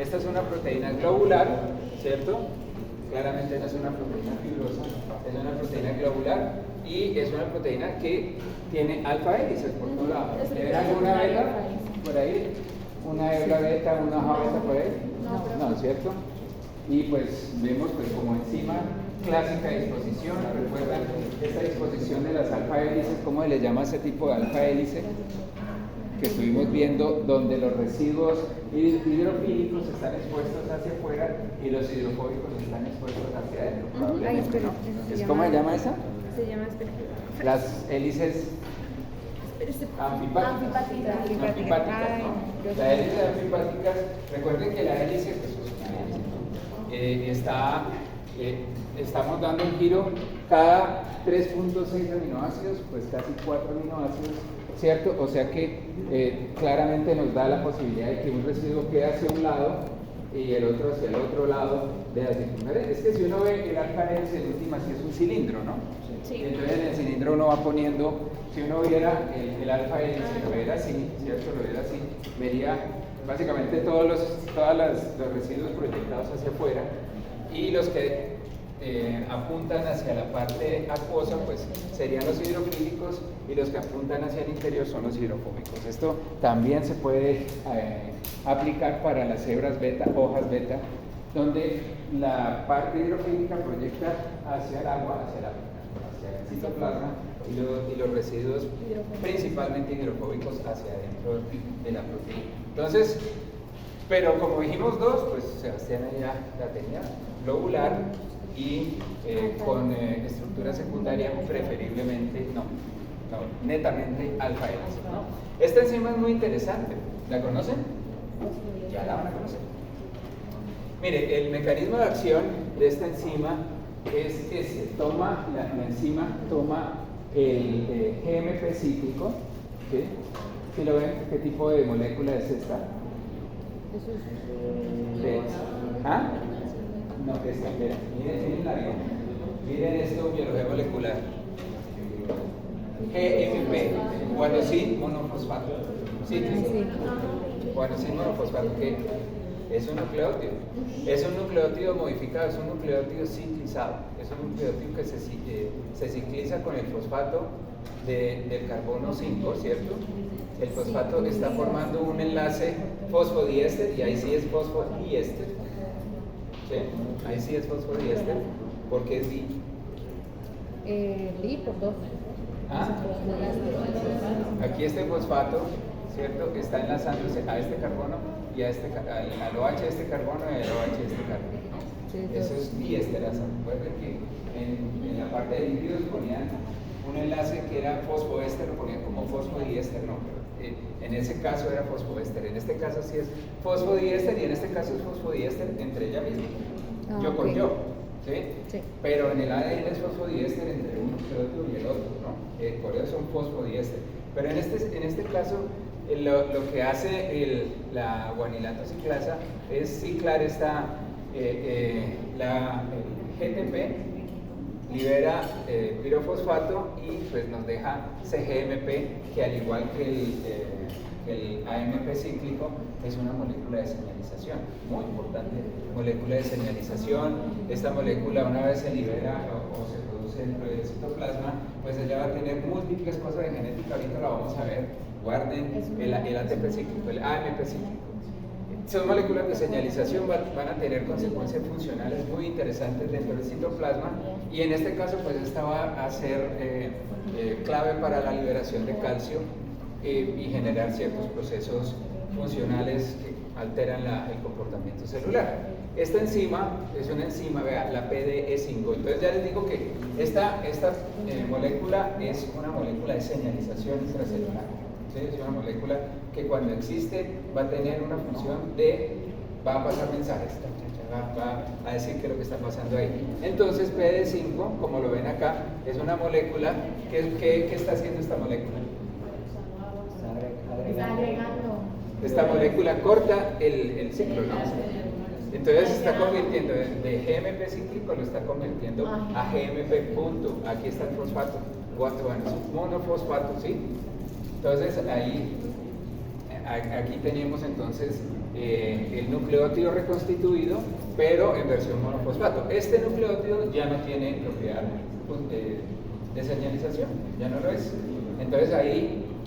Esta es una proteína globular, ¿cierto? Claramente no es una proteína fibrosa, es una proteína globular y es una proteína que tiene alfa hélices por todo lado. ¿Tiene alguna beta por ahí? ¿Una hebra beta, una hoja beta por ahí? No, ¿cierto? Y pues vemos pues como enzima clásica de disposición. ¿Recuerdan esta disposición de las alfa hélices? ¿Cómo se le llama ese tipo de alfa hélice? Que estuvimos viendo donde los residuos hidrofílicos están expuestos hacia afuera y los hidrofóbicos están expuestos hacia adentro, probablemente, ¿no? ¿Cómo se llama esa? Se llama Las hélices anfipáticas, ¿no? Las hélices anfipáticas, recuerden que la hélice pues, es una hélice, estamos dando un giro cada 3.6 aminoácidos, pues casi 4 aminoácidos, ¿cierto? O sea que claramente nos da la posibilidad de que un residuo quede hacia un lado y el otro hacia el otro lado de la circunferencia. Es que si uno ve el alfa hélice en última, sí es un cilindro, ¿no? Sí. Entonces en el cilindro uno va poniendo, si uno viera el alfa hélice, lo viera así, ¿cierto? Lo viera así, vería básicamente todos los residuos proyectados hacia afuera y los que apuntan hacia la parte acuosa pues serían los hidrofílicos y los que apuntan hacia el interior son los hidrofóbicos. Esto también se puede aplicar para las hebras beta, hojas beta, donde la parte hidrofílica proyecta hacia el agua, hacia el citoplasma y los residuos principalmente hidrofóbicos hacia adentro de la proteína. Entonces, pero como dijimos dos, pues Sebastián ya la tenía globular y con estructura secundaria preferiblemente, netamente alfa hélice, ¿no? Esta enzima es muy interesante, ¿la conocen? Ya la van a conocer. Mire, el mecanismo de acción de esta enzima es ese, la enzima toma el GMP cíclico, ¿sí? ¿Sí lo ven? ¿Qué tipo de molécula es esta? ¿Ah? No, esta, miren la bien. Miren esto, biología molecular. GMP, guanosín monofosfato. Sí, guanosín monofosfato, que es un nucleótido. Es un nucleótido modificado, es un nucleótido ciclizado. Es un nucleótido que se cicliza con el fosfato del carbono 5, ¿cierto? El fosfato está formando un enlace fosfodiéster y ahí sí es fosfodiéster. ¿Sí? Ahí sí es fosfodiéster porque es di. Di por dos. ¿Ah? Aquí este fosfato, ¿cierto? Está enlazándose a este carbono y al OH de este carbono y al OH de este carbono, ¿no? Eso es diesterasa. Recuerden que en la parte de lípidos ponían un enlace que era fosfoéster, lo ponían como fosfodiéster, no, pero en ese caso era fosfoéster, en este caso sí es fosfodiéster y en este caso es fosfodiéster entre ella misma, yo con yo, ¿sí? Sí. Pero en el ADN es fosfodiéster entre un nucleótido y el otro, ¿no? Por eso son fosfodiéster. Pero en este caso lo que hace la guanilato ciclasa es ciclar la GTP, libera pirofosfato y pues nos deja CGMP, que al igual que el AMP cíclico es una molécula de señalización, muy importante molécula de señalización. Esta molécula, una vez se libera o se produce dentro del citoplasma, pues ella va a tener múltiples cosas de genética, ahorita la vamos a ver. Guarden el ATP cíclico, el AMP cíclico. Son moléculas de señalización, van a tener consecuencias funcionales muy interesantes dentro del citoplasma y en este caso pues esta va a ser clave para la liberación de calcio y generar ciertos procesos funcionales que alteran el comportamiento celular. Esta enzima es una enzima, vea, la PDE5. Entonces ya les digo que esta molécula es una molécula de señalización intracelular. ¿Sí? Es una molécula que cuando existe va a tener una función va a pasar mensajes, va a decir qué es lo que está pasando ahí. Entonces PD5, como lo ven acá, es una molécula ¿qué está haciendo esta molécula? Está agregando. Esta molécula corta el ciclo, ¿no? Entonces se está convirtiendo de GMP cíclico, lo está convirtiendo a GMP punto. Aquí está el fosfato, bueno, es monofosfato, ¿sí? Entonces aquí tenemos entonces el nucleótido reconstituido, pero en versión monofosfato. Este nucleótido ya no tiene propiedad de señalización, ya no lo es. Entonces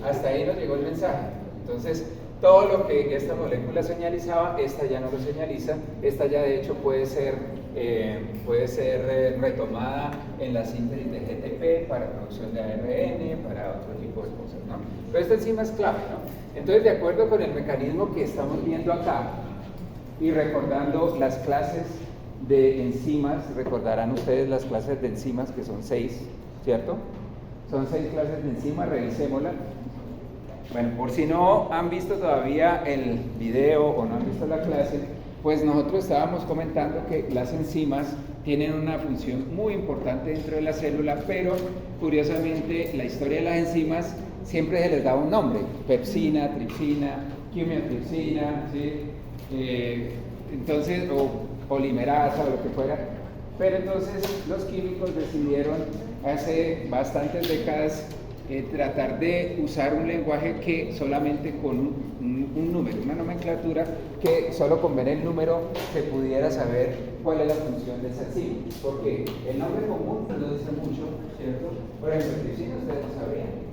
hasta ahí nos llegó el mensaje. Entonces, todo lo que esta molécula señalizaba, esta ya no lo señaliza. Esta ya de hecho puede ser retomada en la síntesis de GTP para producción de ARN, para otro tipo de cosas, ¿no? Pero esta enzima es clave, ¿no? Entonces, de acuerdo con el mecanismo que estamos viendo acá, y recordando las clases de enzimas, recordarán ustedes las clases de enzimas, que son 6, ¿cierto? Son 6 clases de enzimas, revisémoslas. Bueno, por si no han visto todavía el video o no han visto la clase, pues nosotros estábamos comentando que las enzimas tienen una función muy importante dentro de la célula, pero curiosamente la historia de las enzimas siempre se les daba un nombre: pepsina, tripsina, quimiotripsina, ¿sí? Entonces, o polimerasa o lo que fuera. Pero entonces los químicos decidieron hace bastantes décadas tratar de usar un lenguaje que solamente con un número, una nomenclatura, que solo con ver el número se pudiera saber cuál es la función de esa enzima, porque el nombre común lo dice mucho, ¿cierto? Por ejemplo, tripsina, ustedes no sabían.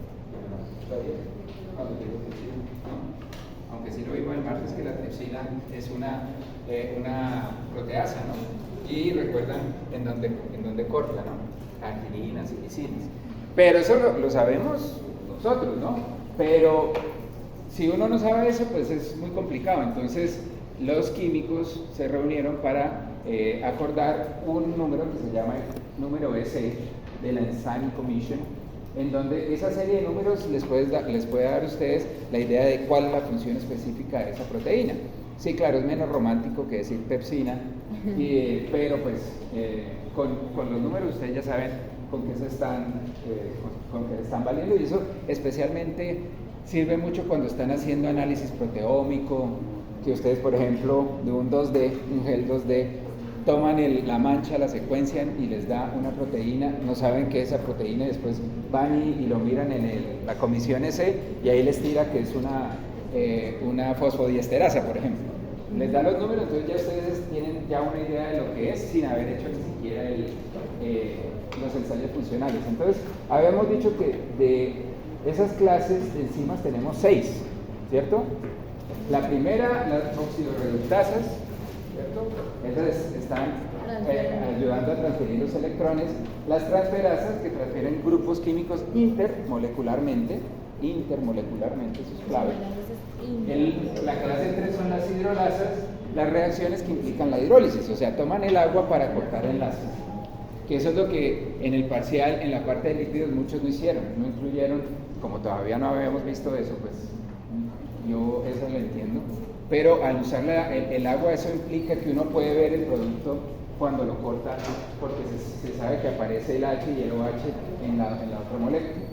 Aunque sí lo vimos el martes, que la tripsina es una proteasa, ¿no? Y recuerdan en dónde corta, ¿no? Argininas y lisinas. Pero eso lo sabemos nosotros, ¿no? Pero si uno no sabe eso, pues es muy complicado. Entonces los químicos se reunieron para acordar un número que se llama el número EC de la Enzyme Commission, en donde esa serie de números les puede dar a ustedes la idea de cuál es la función específica de esa proteína. Sí, claro, es menos romántico que decir pepsina, pero pues con los números ustedes ya saben con qué están valiendo, y eso especialmente sirve mucho cuando están haciendo análisis proteómico, que ustedes, por ejemplo, de un 2D, un gel 2D, toman la mancha, la secuencian y les da una proteína, no saben qué es esa proteína, y después van y lo miran en la comisión EC, y ahí les tira que es una fosfodiesterasa, por ejemplo. Les da los números, entonces ya ustedes tienen ya una idea de lo que es sin haber hecho ni siquiera los ensayos funcionales. Entonces, habíamos dicho que de esas clases de enzimas tenemos 6, ¿cierto? La primera, las oxidorreductasas, ¿cierto? Esas están ayudando a transferir los electrones. Las transferasas, que transfieren grupos químicos intermolecularmente, eso es clave. La clase 3 son las hidrolasas, las reacciones que implican la hidrólisis, o sea, toman el agua para cortar enlaces. Que eso es lo que en el parcial, en la parte de líquidos, muchos no hicieron, no incluyeron, como todavía no habíamos visto eso, pues yo eso lo entiendo. Pero al usar el agua, eso implica que uno puede ver el producto cuando lo corta, porque se sabe que aparece el H y el OH en la otra molécula.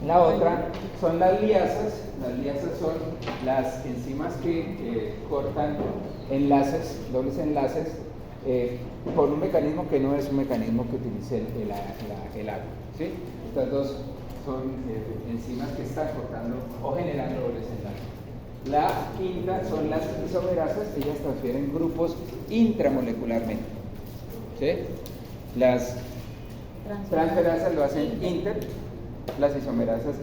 La otra son las liasas. Las liasas son las enzimas que cortan enlaces, dobles enlaces, por un mecanismo que no es un mecanismo que utilice el agua, ¿sí? Estas dos son enzimas que están cortando o generando dobles enlaces. La quinta son las isomerasas, ellas transfieren grupos intramolecularmente, ¿sí? Las transferasas lo hacen inter, las isomerasas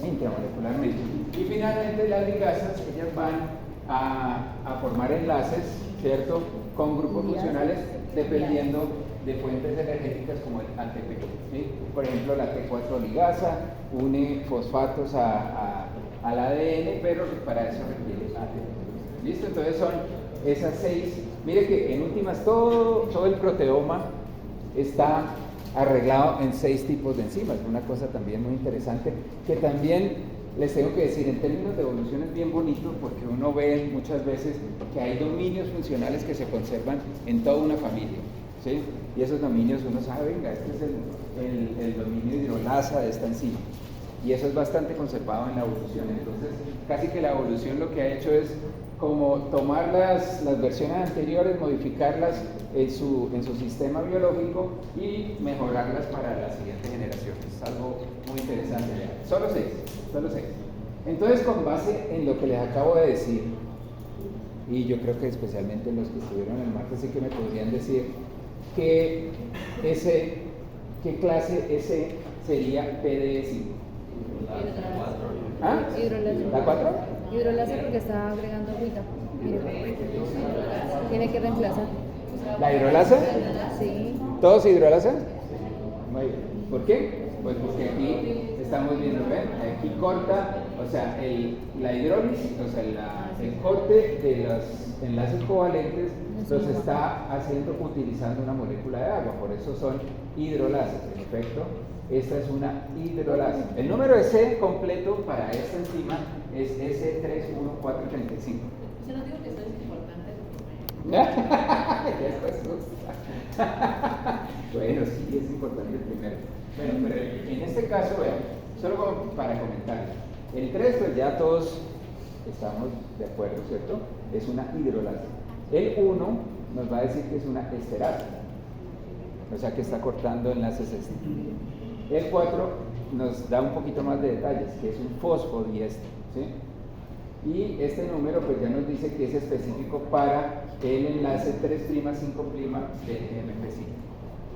intramolecularmente. Y finalmente las ligasas, ellas van a formar enlaces, ¿cierto?, con grupos funcionales dependiendo de fuentes energéticas como el ATP, ¿sí? Por ejemplo, la T4 ligasa une fosfatos al ADN, pero para eso requiere ATP. ¿Listo? Entonces son esas 6. Mire que en últimas todo el proteoma está arreglado en 6 tipos de enzimas, una cosa también muy interesante, que también les tengo que decir, en términos de evolución es bien bonito, porque uno ve muchas veces que hay dominios funcionales que se conservan en toda una familia, ¿sí? Y esos dominios uno sabe, venga, este es el dominio hidrolasa de esta enzima, y eso es bastante conservado en la evolución. Entonces, casi que la evolución lo que ha hecho es como tomar las versiones anteriores, modificarlas en su sistema biológico y mejorarlas para la siguiente generación. Es algo muy interesante. Solo 6. Entonces, con base en lo que les acabo de decir, y yo creo que especialmente los que estuvieron el martes sí que me podrían decir que ¿qué clase S sería PDE5? ¿Ah? Hidroláser. ¿La 4? Hidroláser porque está agregando agüita. Mire. Tiene que reemplazar. ¿La hidrolasa? Sí. ¿Todos hidrolasa? Muy bien. ¿Por qué? Pues porque aquí estamos viendo, ¿ven? Aquí corta, o sea, la hidrólisis, o sea, el corte de los enlaces covalentes los está haciendo utilizando una molécula de agua, por eso son hidrolases. En efecto, esta es una hidrolasa. El número de C completo para esta enzima es S31435. Yo no digo que eso es importante. Ya después bueno, sí, es importante el primero. Bueno, pero en este caso, vean, solo como para comentar. El 3, pues ya todos estamos de acuerdo, ¿cierto? Es una hidrolasa. El 1 nos va a decir que es una esterasa, o sea que está cortando enlaces este. El 4 nos da un poquito más de detalles, que es un fosfodiéster, ¿sí? Y este número pues ya nos dice que es específico para el enlace 3', 5' de MP cíclico.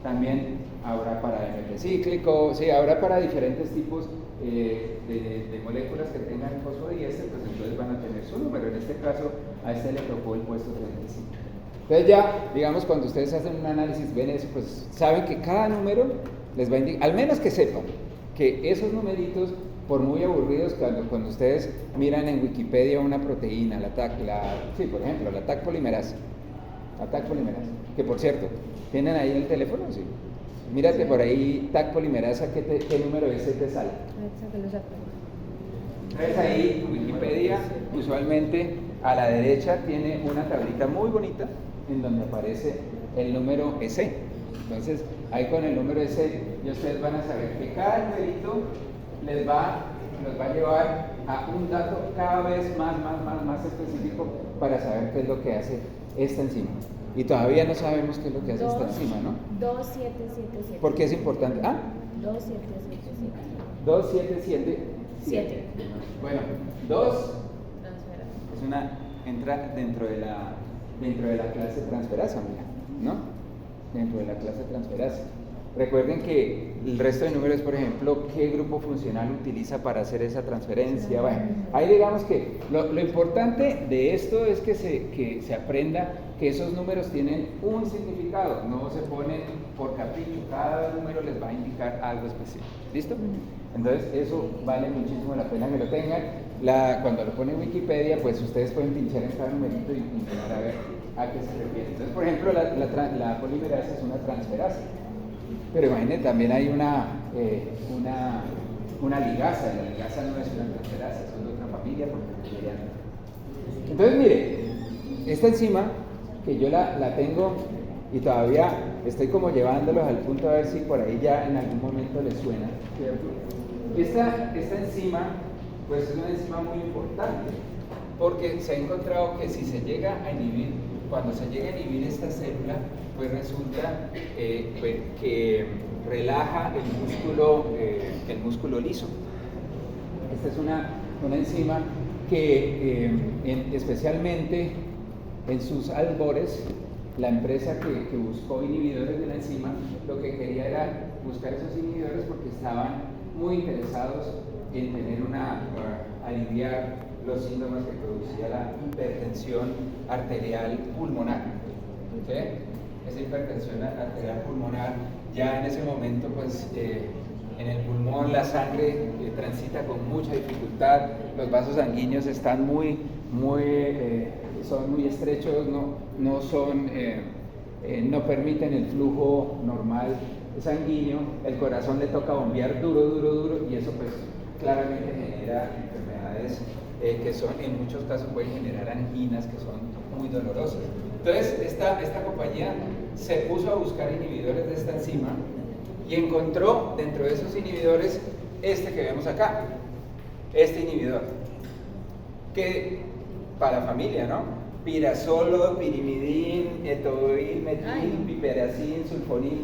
También habrá para MP cíclico, sí, habrá para diferentes tipos de moléculas que tengan fosfodiéster, pues entonces van a tener su número. En este caso, a este le tocó el puesto 35. Entonces ya, digamos, cuando ustedes hacen un análisis, ven eso, pues saben que cada número les va a indicar, al menos que sepan que esos numeritos, por muy aburridos, cuando ustedes miran en Wikipedia una proteína, sí, por ejemplo, la TAC polimerasa, que por cierto, ¿tienen ahí el teléfono? Sí. Mírate por ahí, TAC polimerasa, ¿qué número ese te sale? Entonces ahí Wikipedia usualmente a la derecha tiene una tablita muy bonita en donde aparece el número EC. Entonces ahí con el número EC y ustedes van a saber que cada numerito los va a llevar a un dato cada vez más específico para saber qué es lo que hace esta enzima. Y todavía no sabemos qué es lo que hace esta enzima, ¿no? 2777. ¿Por qué es importante? ¿Ah? 2777. 2777. Bueno, 2 entra dentro de la clase transferasa, mira, ¿no? Dentro de la clase transferasa. Recuerden que el resto de números, por ejemplo, ¿qué grupo funcional utiliza para hacer esa transferencia? Bueno, ahí digamos que lo importante de esto es que se aprenda que esos números tienen un significado, no se ponen por capricho, cada número les va a indicar algo específico. ¿Listo? Entonces eso vale muchísimo la pena que lo tengan. Cuando lo pone en Wikipedia, pues ustedes pueden pinchar en cada numerito y mirar a ver a qué se refiere. Entonces, por ejemplo, la polimerasa es una transferasa. Pero imagínense, también hay una ligasa. La ligasa no es una transferasa, es de otra familia. Entonces, mire, esta enzima que yo la tengo y todavía estoy como llevándolos al punto a ver si por ahí ya en algún momento les suena, ¿cierto? Esta enzima, pues es una enzima muy importante porque se ha encontrado que si se llega a inhibir, cuando se llega a inhibir esta célula, pues resulta que relaja el músculo liso. Esta es una enzima que especialmente en sus albores, la empresa que buscó inhibidores de la enzima, lo que quería era buscar esos inhibidores porque estaban muy interesados en aliviar los síntomas que producía la hipertensión arterial pulmonar. ¿Okay? Esa hipertensión arterial pulmonar, ya en ese momento, pues en el pulmón la sangre transita con mucha dificultad, los vasos sanguíneos están son muy estrechos, no permiten el flujo normal sanguíneo, el corazón le toca bombear duro y eso pues claramente genera enfermedades que son, en muchos casos pueden generar anginas que son muy dolorosas. Entonces esta compañía se puso a buscar inhibidores de esta enzima y encontró dentro de esos inhibidores este que vemos acá, este inhibidor, que para familia, ¿no? Pirazolo, pirimidin, etoil, metil, piperacin, sulfonil,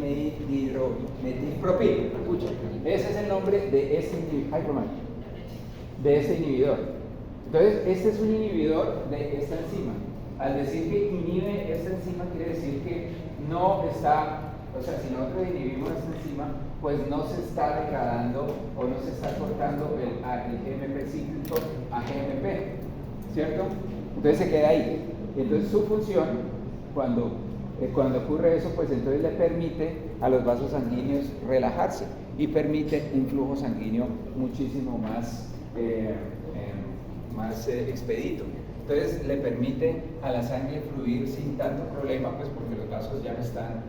metilpropil. Escucha, ese es el nombre de este inhibidor. de este inhibidor. Entonces, este es un inhibidor de esta enzima. Al decir que inhibe esta enzima, quiere decir que no está, o sea, si nosotros inhibimos esta enzima, pues no se está degradando o no se está cortando el GMP cíclico a GMP, ¿cierto? Entonces se queda ahí. Entonces su función, cuando ocurre eso, pues entonces le permite a los vasos sanguíneos relajarse y permite un flujo sanguíneo muchísimo más expedito. Entonces le permite a la sangre fluir sin tanto problema, pues porque los vasos ya no están,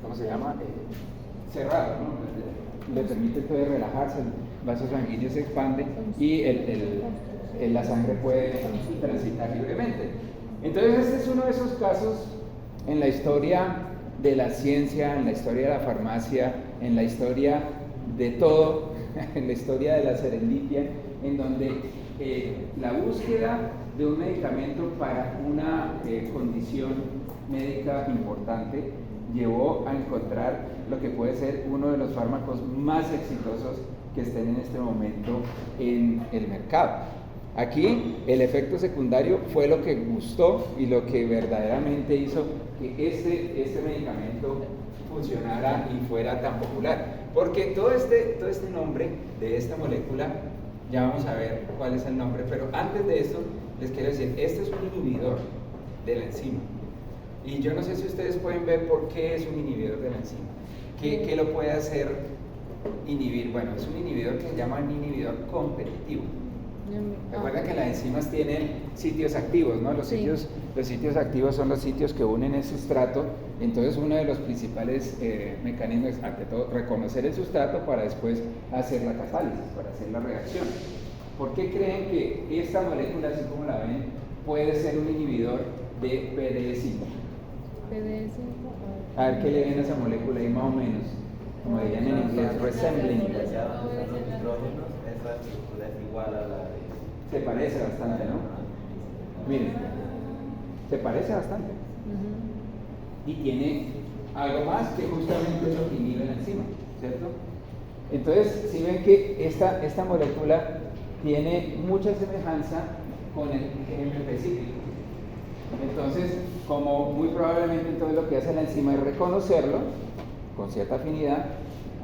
¿cómo se llama? Cerrados, ¿no? Le permite entonces relajarse, el vaso sanguíneo se expande y la sangre puede transitar libremente. Entonces este es uno de esos casos en la historia de la ciencia, en la historia de la farmacia, en la historia de todo, en la historia de la serendipia, en donde la búsqueda de un medicamento para una condición médica importante llevó a encontrar lo que puede ser uno de los fármacos más exitosos que estén en este momento en el mercado. Aquí el efecto secundario fue lo que gustó y lo que verdaderamente hizo que este medicamento funcionara y fuera tan popular. Porque todo este nombre de esta molécula, ya vamos a ver cuál es el nombre, pero antes de eso les quiero decir, este es un inhibidor de la enzima. Y yo no sé si ustedes pueden ver por qué es un inhibidor de la enzima. ¿Qué lo puede hacer inhibir? Bueno, es un inhibidor que se llama un inhibidor competitivo. Recuerden que las enzimas tienen sitios activos, ¿no? Los sitios activos son los sitios que unen el sustrato. Entonces uno de los principales mecanismos es, ante todo, reconocer el sustrato para después hacer la catálisis, para hacer la reacción. ¿Por qué creen que esta molécula, así como la ven, puede ser un inhibidor de PDE5? PDE5. A ver qué le ven a esa molécula ahí más o menos, como dirían en inglés, resembling. Se parece bastante, ¿no? Miren, se parece bastante. Y tiene algo más que justamente es lo que inhibe la enzima, ¿cierto? Entonces, si ven que esta molécula tiene mucha semejanza con el GMP cíclico. Entonces, como muy probablemente entonces lo que hace la enzima es reconocerlo con cierta afinidad,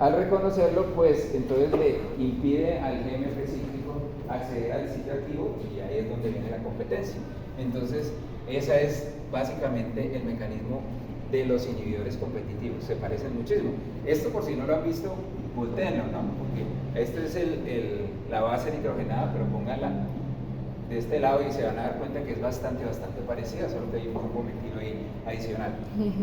al reconocerlo, pues entonces le impide al GMP cíclico acceder al sitio activo y ahí es donde viene la competencia. Entonces, ese es básicamente el mecanismo de los inhibidores competitivos, se parecen muchísimo. Esto, por si no lo han visto, voltéenlo, ¿no? Porque esta es la base nitrogenada, pero pónganla de este lado y se van a dar cuenta que es bastante parecida, solo que hay un grupo metilo ahí adicional.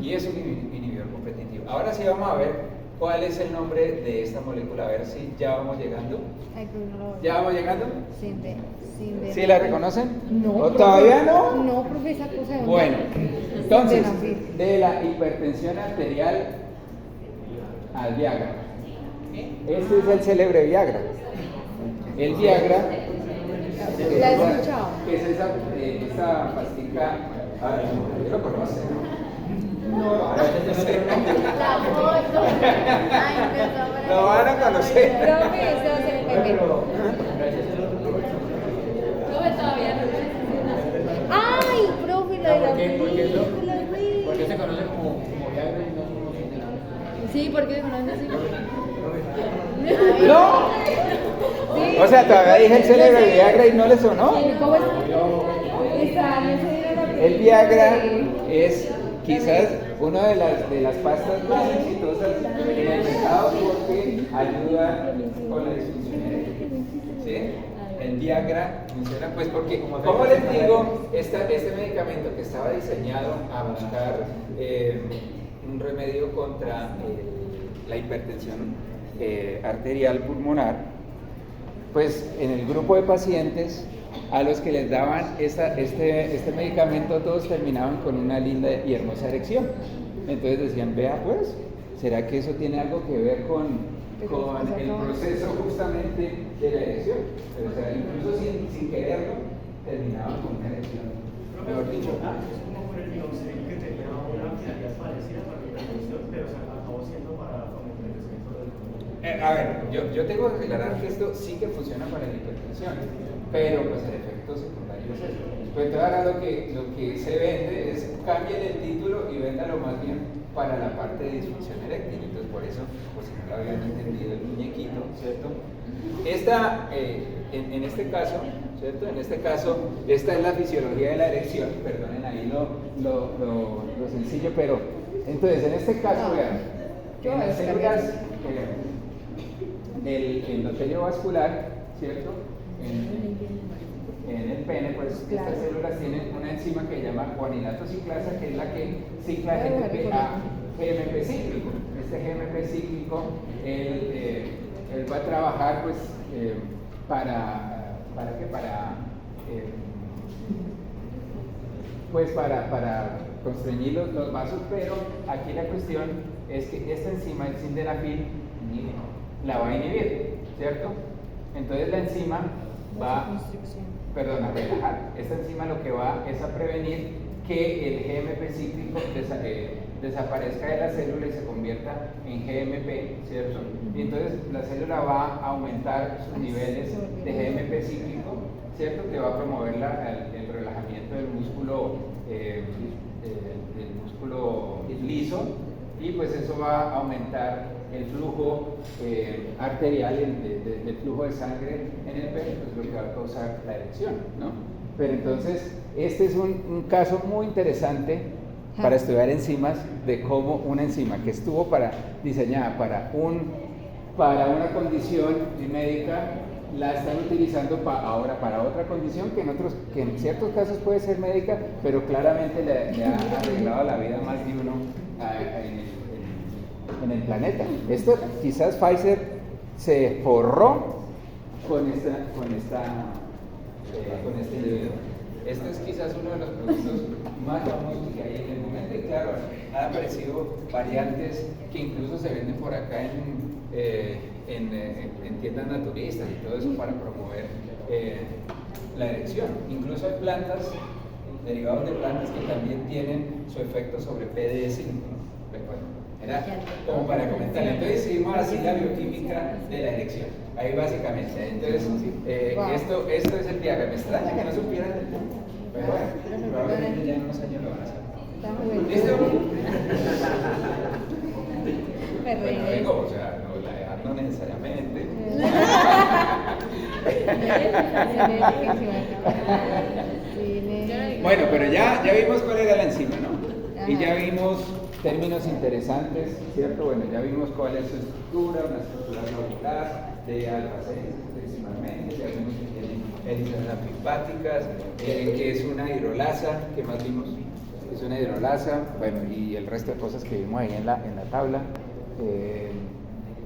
Y es un inhibidor competitivo. Ahora sí vamos a ver cuál es el nombre de esta molécula, a ver si ya vamos llegando. ¿Ya vamos llegando? ¿Sí la reconocen? No. ¿O todavía no? No, profe, esa cosa de... Bueno, entonces, de la hipertensión arterial al Viagra. Este es el célebre Viagra. El Viagra ¿La he escuchado? es esa pastica. ¿Usted lo conoce? No, no sé. La foto. Ay, me Lo van a conocer. Profe, eso es el meme. Profe, todavía no. ¡Ay, profe, la de la ¿Por qué película, se conoce como Viagra y no como Viagra? Sí, ¿por qué se conoce así? ¡No! Sí. O sea, todavía dije el célebre Viagra y no le sonó. ¿Cómo es? El Viagra es quizás una de las pastas más exitosas en el mercado porque ayuda con la disfunción eréctil. ¿Sí? El Viagra funciona pues porque, como les digo, este medicamento que estaba diseñado a buscar un remedio contra la hipertensión arterial pulmonar, pues en el grupo de pacientes a los que les daban este medicamento todos terminaban con una linda y hermosa erección. Entonces decían, vea pues, ¿será que eso tiene algo que ver con el proceso justamente de la erección? Pero, o sea, incluso sin quererlo, terminaban con una erección. Mejor dicho, como por el Minoxidil que tenía una finalidad parecida para la hipertensión, pero se acabó siendo para el envejecimiento del pulmón. A ver, yo tengo que aclarar que esto sí que funciona para la hipertensión, pero pues el efecto secundario es eso. Pues ahora lo que se vende es cambien el título y véndalo más bien para la parte de disfunción eréctil. Entonces por eso, por si no lo habían entendido, el muñequito, ¿cierto? En este caso, ¿cierto? En este caso, esta es la fisiología de la erección, perdonen ahí lo sencillo, pero entonces en este caso, vean, en las células del endotelio vascular, ¿cierto? En el pene, pues estas células tienen una enzima que se llama guanilato ciclasa, que es la que cicla GMP a GMP cíclico. Este GMP cíclico, él va a trabajar pues para constreñir los vasos, pero aquí la cuestión es que esta enzima, el sildenafil, la va a inhibir, ¿cierto? Entonces la enzima esta enzima lo que va es a prevenir que el GMP cíclico desaparezca de la célula y se convierta en GMP, ¿cierto? Y entonces la célula va a aumentar sus niveles de GMP cíclico, ¿cierto? Que va a promover el relajamiento del músculo liso, y pues eso va a aumentar el flujo arterial, el flujo de sangre en el pene, pues lo que va a causar la erección, ¿no? Pero entonces, este es un caso muy interesante para estudiar enzimas, de cómo una enzima que estuvo diseñada para una condición médica, la están utilizando ahora para otra condición que en ciertos casos puede ser médica, pero claramente le ha arreglado la vida a más de uno en el planeta. Esto quizás Pfizer se forró con este individuo. Este es quizás uno de los productos más famosos que hay en el momento, y claro, han aparecido variantes que incluso se venden por acá en tiendas naturistas y todo eso para promover la erección. Incluso hay plantas, derivados de plantas, que también tienen su efecto sobre PDE5, ¿no? Era como para comentarle. Entonces seguimos así la bioquímica de la erección, ahí básicamente. Entonces esto es el diagrama. Me extraña que no supieran del tema, pero bueno, probablemente ya en unos años lo van a hacer. ¿Listo? Bueno, digo, o sea, no, la edad no necesariamente. Bueno, pero ya vimos cuál era la enzima, ¿no? Y ya vimos términos interesantes, ¿cierto? Bueno, ya vimos cuál es su estructura, una estructura globular de alfa-6 principalmente, ya vimos que tiene hélices anfipáticas, que es una hidrolasa, ¿qué más vimos? Es una hidrolasa, bueno, y el resto de cosas que vimos ahí en la tabla.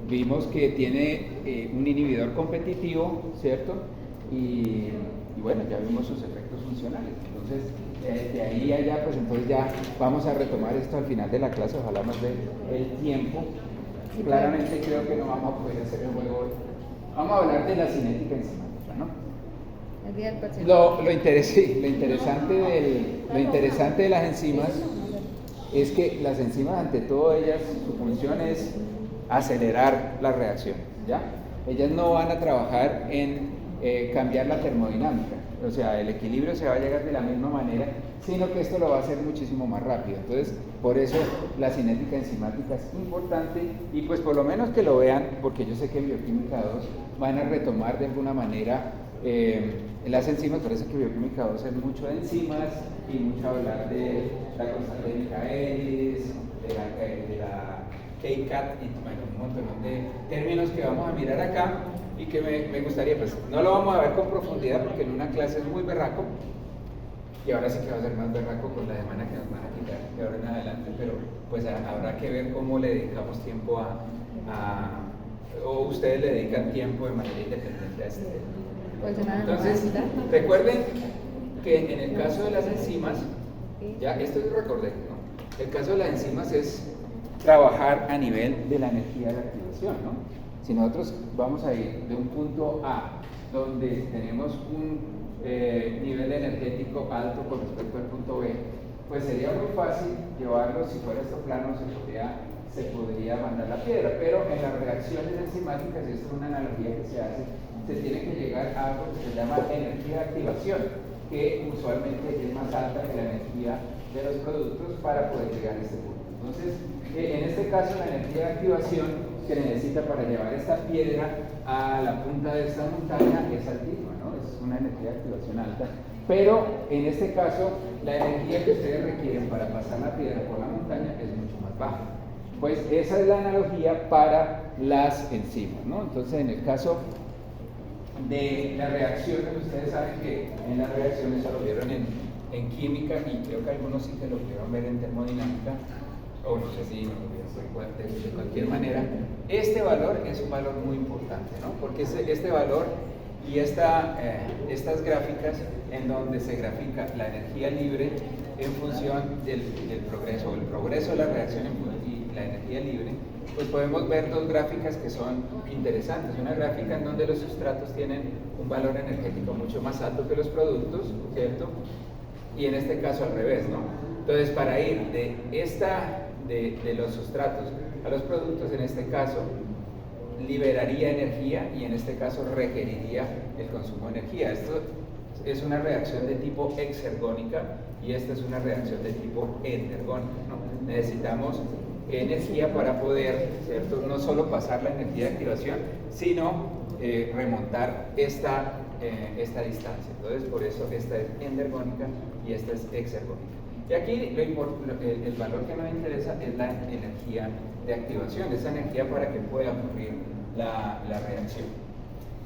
Vimos que tiene un inhibidor competitivo, ¿cierto? Y bueno, ya vimos sus efectos funcionales. Entonces, de ahí a allá, pues entonces ya vamos a retomar esto al final de la clase, ojalá nos dé el tiempo. Claramente creo que no vamos a poder hacer el juego hoy. Vamos a hablar de la cinética enzimática, ¿no? Lo interesante de las enzimas es que las enzimas, ante todo ellas, su función es acelerar la reacción, ¿ya? Ellas no van a trabajar en cambiar la termodinámica, o sea, el equilibrio se va a llegar de la misma manera, sino que esto lo va a hacer muchísimo más rápido. Entonces, por eso la cinética enzimática es importante, y pues por lo menos que lo vean, porque yo sé que en Bioquímica 2 van a retomar de alguna manera las enzimas. Parece que Bioquímica 2 es mucho de enzimas y mucho hablar de la constante de Michaelis, de la KCAT, y bueno, un montón de términos que vamos a mirar acá y que me gustaría, pues no lo vamos a ver con profundidad porque en una clase es muy berraco, y ahora sí que va a ser más berraco con la semana que nos van a quitar de ahora en adelante, pero pues habrá que ver cómo le dedicamos tiempo o ustedes le dedican tiempo de manera independiente a este tema. Entonces, recuerden que en el caso de las enzimas, ya esto recordé, ¿no? El caso de las enzimas es trabajar a nivel de la energía de la activación, ¿no? Si nosotros vamos a ir de un punto A, donde tenemos un nivel energético alto con respecto al punto B, pues sería muy fácil llevarlo, si fuera esto plano, se podría se podría mandar la piedra, pero en las reacciones enzimáticas, y esto es una analogía que se hace, se tiene que llegar a algo que se llama energía de activación, que usualmente es más alta que la energía de los productos para poder llegar a este punto. Entonces, en este caso, la energía de activación que necesita para llevar esta piedra a la punta de esta montaña es altísima, ¿no? Es una energía de activación alta, pero en este caso, la energía que ustedes requieren para pasar la piedra por la montaña es mucho más baja. Pues esa es la analogía para las enzimas, ¿no? Entonces, en el caso de las reacciones, ustedes saben que en las reacciones, eso lo vieron en química, y creo que algunos sí que lo pudieron ver en termodinámica, o no sé si lo vieron de cualquier manera. Este valor es un valor muy importante, ¿no? Porque este valor y estas gráficas en donde se grafica la energía libre en función del progreso, o el progreso de la reacción y la energía libre, pues podemos ver dos gráficas que son interesantes. Una gráfica en donde los sustratos tienen un valor energético mucho más alto que los productos, ¿cierto? Y en este caso al revés, ¿no? Entonces, para ir de los sustratos a los productos, en este caso liberaría energía y en este caso requeriría el consumo de energía. Esto es una reacción de tipo exergónica y esta es una reacción de tipo endergónica, ¿no? Necesitamos energía para poder, ¿cierto?, no solo pasar la energía de activación, sino remontar esta distancia. Entonces, por eso esta es endergónica y esta es exergónica. Y aquí el valor que nos interesa es la energía de activación, esa energía para que pueda ocurrir la reacción.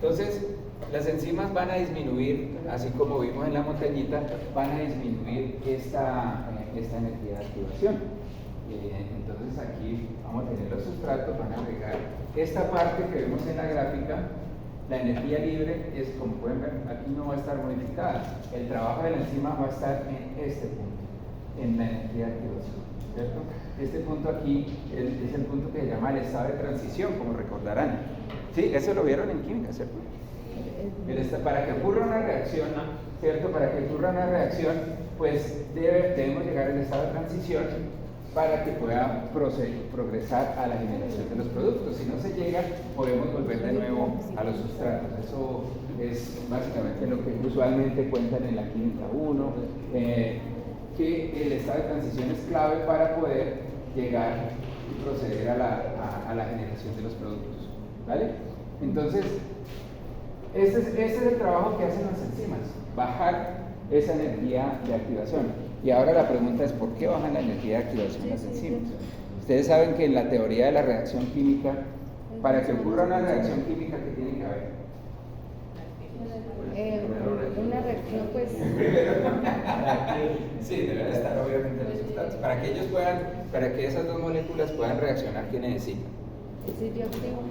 Entonces, las enzimas van a disminuir, así como vimos en la montañita, van a disminuir esta energía de activación. Entonces aquí vamos a tener los sustratos, van a agregar esta parte que vemos en la gráfica. La energía libre es, como pueden ver, aquí no va a estar modificada. El trabajo de la enzima va a estar en este punto, en la energía de activación, ¿cierto? Este punto aquí es el punto que se llama el estado de transición, como recordarán. Sí, eso lo vieron en química, ¿cierto? Para que ocurra una reacción, ¿cierto? Para que ocurra una reacción, pues debemos llegar al estado de transición para que pueda progresar a la generación de los productos. Si no se llega, podemos volver de nuevo a los sustratos. Eso es básicamente lo que usualmente cuentan en la química 1, que el estado de transición es clave para poder llegar y proceder a la generación de los productos, ¿vale? Entonces, ese es el trabajo que hacen las enzimas, bajar esa energía de activación. Y ahora la pregunta es, ¿por qué bajan la energía de activación las enzimas? Ustedes saben que en la teoría de la reacción química, para que ocurra una reacción química, ¿qué tiene que haber? Una reacción, pues... Sí, deben estar obviamente los sustratos. Para que esas dos moléculas puedan reaccionar, ¿qué necesitan? Sitio activo.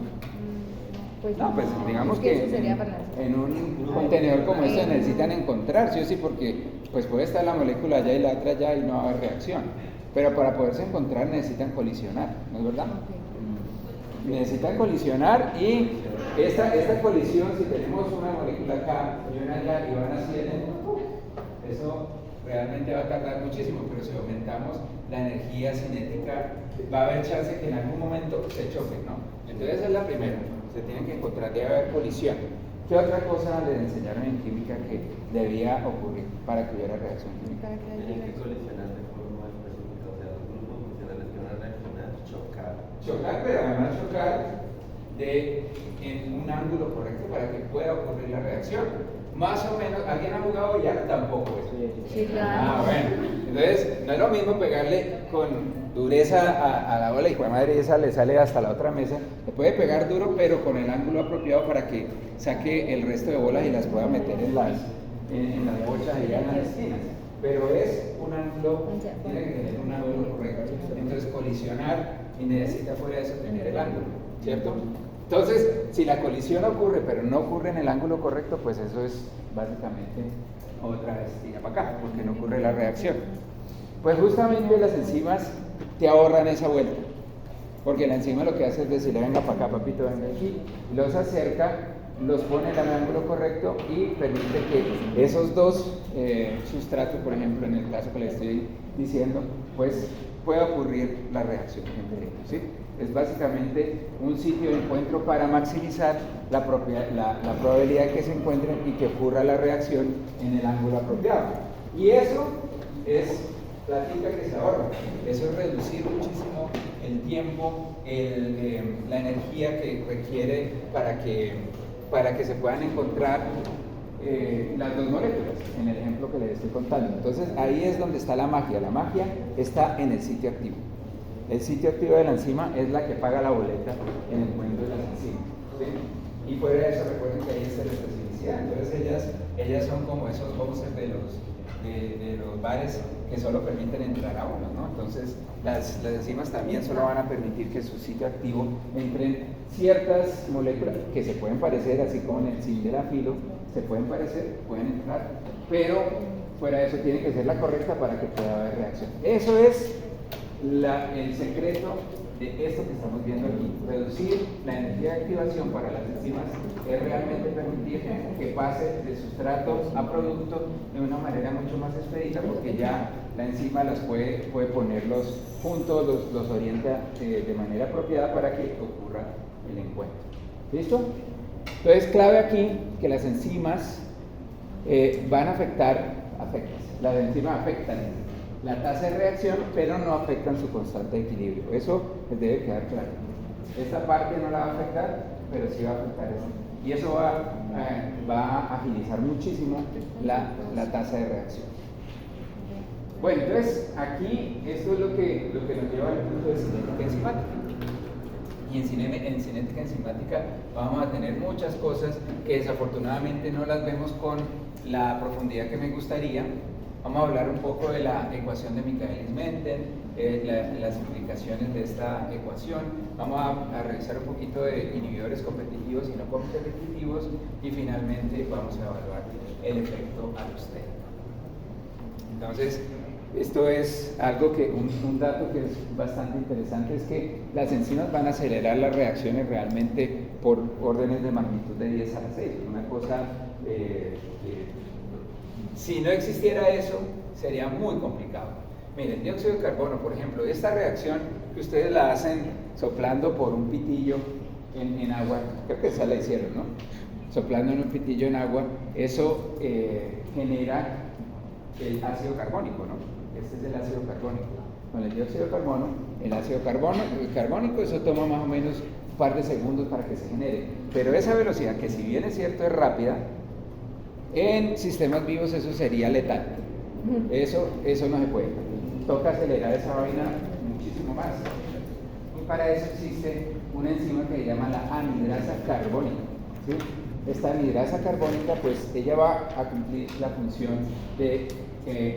Pues no, pues digamos que que eso sería para en un contenedor como este necesitan encontrar, sí o sí, porque pues puede estar la molécula allá y la otra allá y no va a haber reacción. Pero para poderse encontrar necesitan colisionar, ¿no es verdad? Okay. Necesitan colisionar y esta colisión, si tenemos una molécula acá y una allá y van haciendo, eso realmente va a tardar muchísimo, pero si aumentamos la energía cinética, va a haber chance que en algún momento se choquen, ¿no? Entonces esa es la primera, se tienen que encontrar, debe haber colisión. ¿Qué otra cosa les enseñaron en química que debía ocurrir para que hubiera reacción química? Tienen que colisionar de forma específica, o sea, los grupos funcionales que van a reaccionar, chocar. Chocar, pero además chocar en un ángulo correcto para que pueda ocurrir la reacción. Más o menos, ¿alguien ha jugado billar? Tampoco eso. Sí, claro. Ah, bueno. Entonces, no es lo mismo pegarle con dureza a la bola y de madre esa le sale hasta la otra mesa. Le puede pegar duro, pero con el ángulo apropiado para que saque el resto de bolas y las pueda meter en las bochas y en las esquinas. Pero es un ángulo, tiene que tener un ángulo correcto. Entonces, colisionar y necesita fuera de eso tener el ángulo, ¿cierto? Entonces, si la colisión ocurre, pero no ocurre en el ángulo correcto, pues eso es básicamente otra vez tira para acá, porque no ocurre la reacción. Pues justamente las enzimas te ahorran esa vuelta, porque la enzima lo que hace es decirle, venga para acá, papito, venga aquí, los acerca, los pone en el ángulo correcto y permite que esos dos sustratos, por ejemplo, en el caso que le estoy diciendo, pues pueda ocurrir la reacción entre ellos, ¿sí? Es básicamente un sitio de encuentro para maximizar la probabilidad de que se encuentren y que ocurra la reacción en el ángulo apropiado. Y eso es plática que se ahorra. Eso es reducir muchísimo el tiempo, la energía que requiere para que se puedan encontrar las dos moléculas, en el ejemplo que les estoy contando. Entonces ahí es donde está la magia. La magia está en el sitio activo. El sitio activo de la enzima es la que paga la boleta en el momento de las enzimas, ¿sí? Y fuera de eso, recuerden que ahí está la especificidad. Entonces ellas son como esos boxes de los bares que solo permiten entrar a uno, ¿no? Entonces las enzimas también solo van a permitir que su sitio activo entren ciertas moléculas que se pueden parecer, así como en el sildenafilo, se pueden parecer, pueden entrar, pero fuera de eso tiene que ser la correcta para que pueda haber reacción. Eso es el secreto de esto que estamos viendo aquí. Reducir la energía de activación para las enzimas es realmente permitir que pase de sustrato a producto de una manera mucho más expedita, porque ya la enzima las puede ponerlos juntos, los orienta de manera apropiada para que ocurra el encuentro. ¿Listo? Entonces, clave aquí que las enzimas van a las enzimas afectan la tasa de reacción, pero no afectan su constante de equilibrio. Eso les debe quedar claro. Esta parte no la va a afectar, pero sí va a afectar eso. Y eso va a agilizar muchísimo la tasa de reacción. Bueno, entonces aquí esto es lo que nos lleva al punto de cinética enzimática. Y en cinética enzimática vamos a tener muchas cosas que desafortunadamente no las vemos con la profundidad que me gustaría. Vamos a hablar un poco de la ecuación de Michaelis-Menten, las implicaciones de esta ecuación. Vamos a revisar un poquito de inhibidores competitivos y no competitivos, y finalmente vamos a evaluar el efecto alostérico. Entonces, esto es algo un dato que es bastante interesante, es que las enzimas van a acelerar las reacciones realmente por órdenes de magnitud de 10 a la 6, una cosa si no existiera eso, sería muy complicado. Miren, dióxido de carbono, por ejemplo, esta reacción que ustedes la hacen soplando por un pitillo en agua, creo que esa la hicieron, ¿no? Soplando en un pitillo en agua, eso genera el ácido carbónico, ¿no? Este es el ácido carbónico. Con el dióxido de carbono, el ácido carbónico, eso toma más o menos un par de segundos para que se genere. Pero esa velocidad, que si bien es cierto es rápida, en sistemas vivos eso sería letal. Eso no se puede. Toca acelerar esa vaina muchísimo más. Y para eso existe una enzima que se llama la anhidrasa carbónica, ¿sí? Esta anhidrasa carbónica, pues ella va a cumplir la función de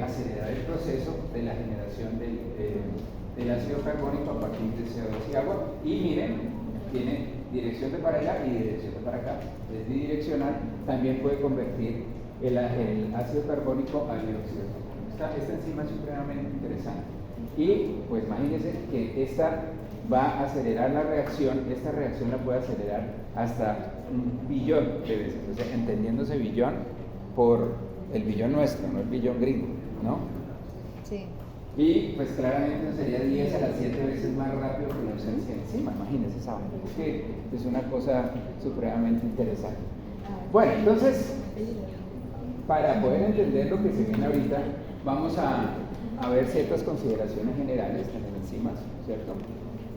acelerar el proceso de la generación del ácido carbónico a partir de CO2 y agua. Y miren, tiene dirección de para allá y dirección de para acá. Es bidireccional, también puede convertir el ácido carbónico al dióxido de carbono. Esta enzima es supremamente interesante. Y pues imagínense que esta va a acelerar la reacción, esta reacción la puede acelerar hasta 1 billón de veces, o sea, entendiéndose billón por el billón nuestro, no el billón gringo, ¿no? Sí. Y pues claramente sería 10 a las 7 veces más rápido que la ausencia de enzima, imagínense esa vaina, es que es una cosa supremamente interesante. Bueno, entonces, para poder entender lo que se viene ahorita, vamos a ver ciertas consideraciones generales de las enzimas, ¿cierto?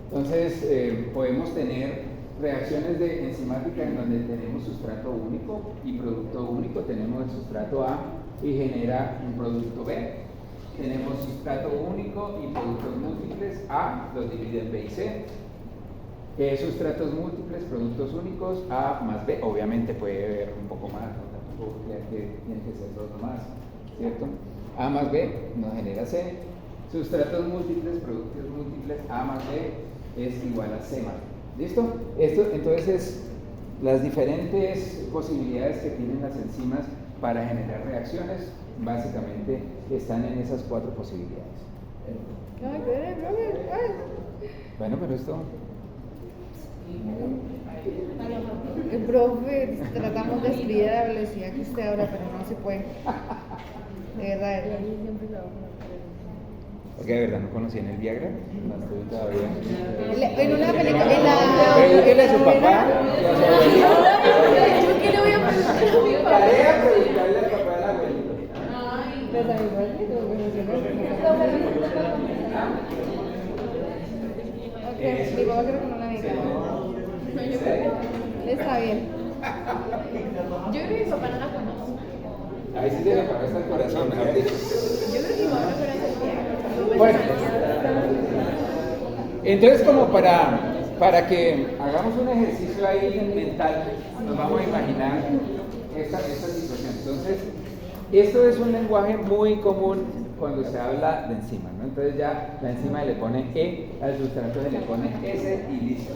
Entonces, podemos tener reacciones de enzimática en donde tenemos sustrato único y producto único. Tenemos el sustrato A y genera un producto B. Tenemos sustrato único y productos múltiples. A los divide en B y C. Sustratos múltiples, productos únicos, A más B. Obviamente puede haber un poco más, no tampoco que tiene que ser 2 nomás, ¿cierto? A más B nos genera C. Sustratos múltiples, productos múltiples, A más B es igual a C más B. ¿Listo? Esto entonces es las diferentes posibilidades que tienen las enzimas para generar reacciones, básicamente están en esas 4 posibilidades. Bueno, pero esto... Profe, tratamos de escribir a la velocidad que usted habla, pero no se puede. De verdad. Porque de verdad no conocían el Viagra, no estoy todavía. En una película, en la. Pregúntele a su papá y a su abuelito. ¿Yo qué le voy a preguntar a mi papá? Tarea, preguntarle al papá del abuelito. Pues a mi padre, no, bueno, yo no. Ok, mi papá creo que no la vi. Está bien. Yo creo que mi papá no la conoce. Ahí sí se le paró hasta el corazón, mejor dicho. Yo creo que mi papá no conoce el Viagra. Bueno, entonces como para que hagamos un ejercicio ahí mental, nos vamos a imaginar esta situación. Entonces, esto es un lenguaje muy común cuando se habla de enzimas, ¿no? Entonces ya la enzima le pone E, al sustrato se le pone S y listo.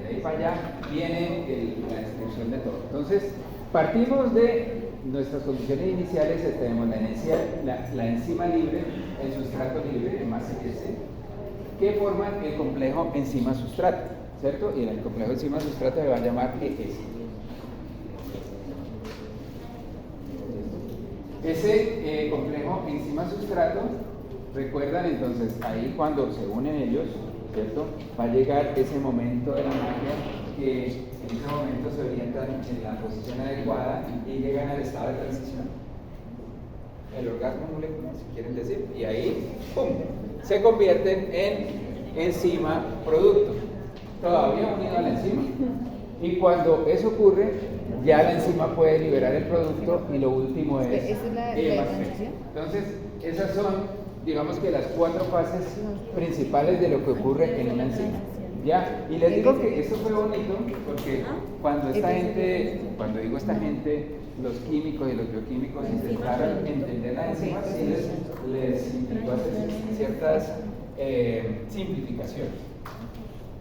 De ahí para allá viene la descripción de todo. Entonces, partimos de nuestras condiciones iniciales, tenemos la enzima libre, el sustrato libre, más S, que forman el complejo enzima-sustrato, ¿cierto? Y el complejo enzima-sustrato se va a llamar ES. Ese complejo enzima-sustrato, recuerdan entonces, ahí cuando se unen ellos, ¿cierto? Va a llegar ese momento de la magia que en ese momento se orientan en la posición adecuada y llegan al estado de transición. El orgasmo molecular, si quieren decir, y ahí, ¡pum!, se convierten en enzima producto, todavía unido a la enzima. Y cuando eso ocurre, ya la enzima puede liberar el producto y lo último es ¿Esa es la E más P. transición? Entonces, esas son, digamos que las 4 fases principales de lo que ocurre en una enzima. ¿Ya? Y les digo que esto fue bonito porque cuando esta gente, cuando digo esta gente, los químicos y los bioquímicos intentaron entender la enzima, sí les implicó hacer ciertas simplificaciones.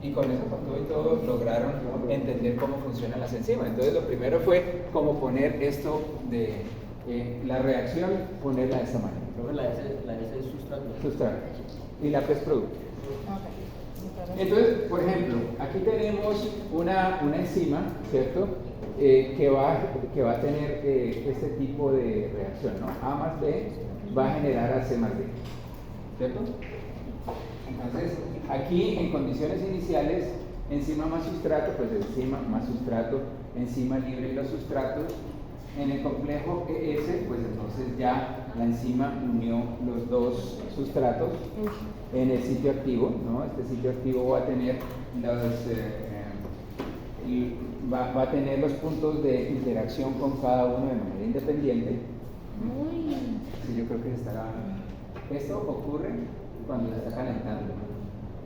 Y con eso, con todo y todo, lograron entender cómo funcionan las enzimas. Entonces, lo primero fue como poner esto de la reacción, ponerla de esta manera. La S es sustrato. Sustrato. Y la P es producto. Entonces, por ejemplo, aquí tenemos una enzima, ¿cierto? Que va a tener este tipo de reacción, ¿no? A más B va a generar a C más D, ¿cierto? Entonces, aquí en condiciones iniciales, enzima más sustrato, pues enzima más sustrato, enzima libre y los sustratos. En el complejo ES, pues entonces ya la enzima unió los dos sustratos en el sitio activo, ¿no? Este sitio activo va a tener va a tener los puntos de interacción con cada uno de manera independiente. Sí, yo creo que estará. Esto ocurre cuando se está calentando.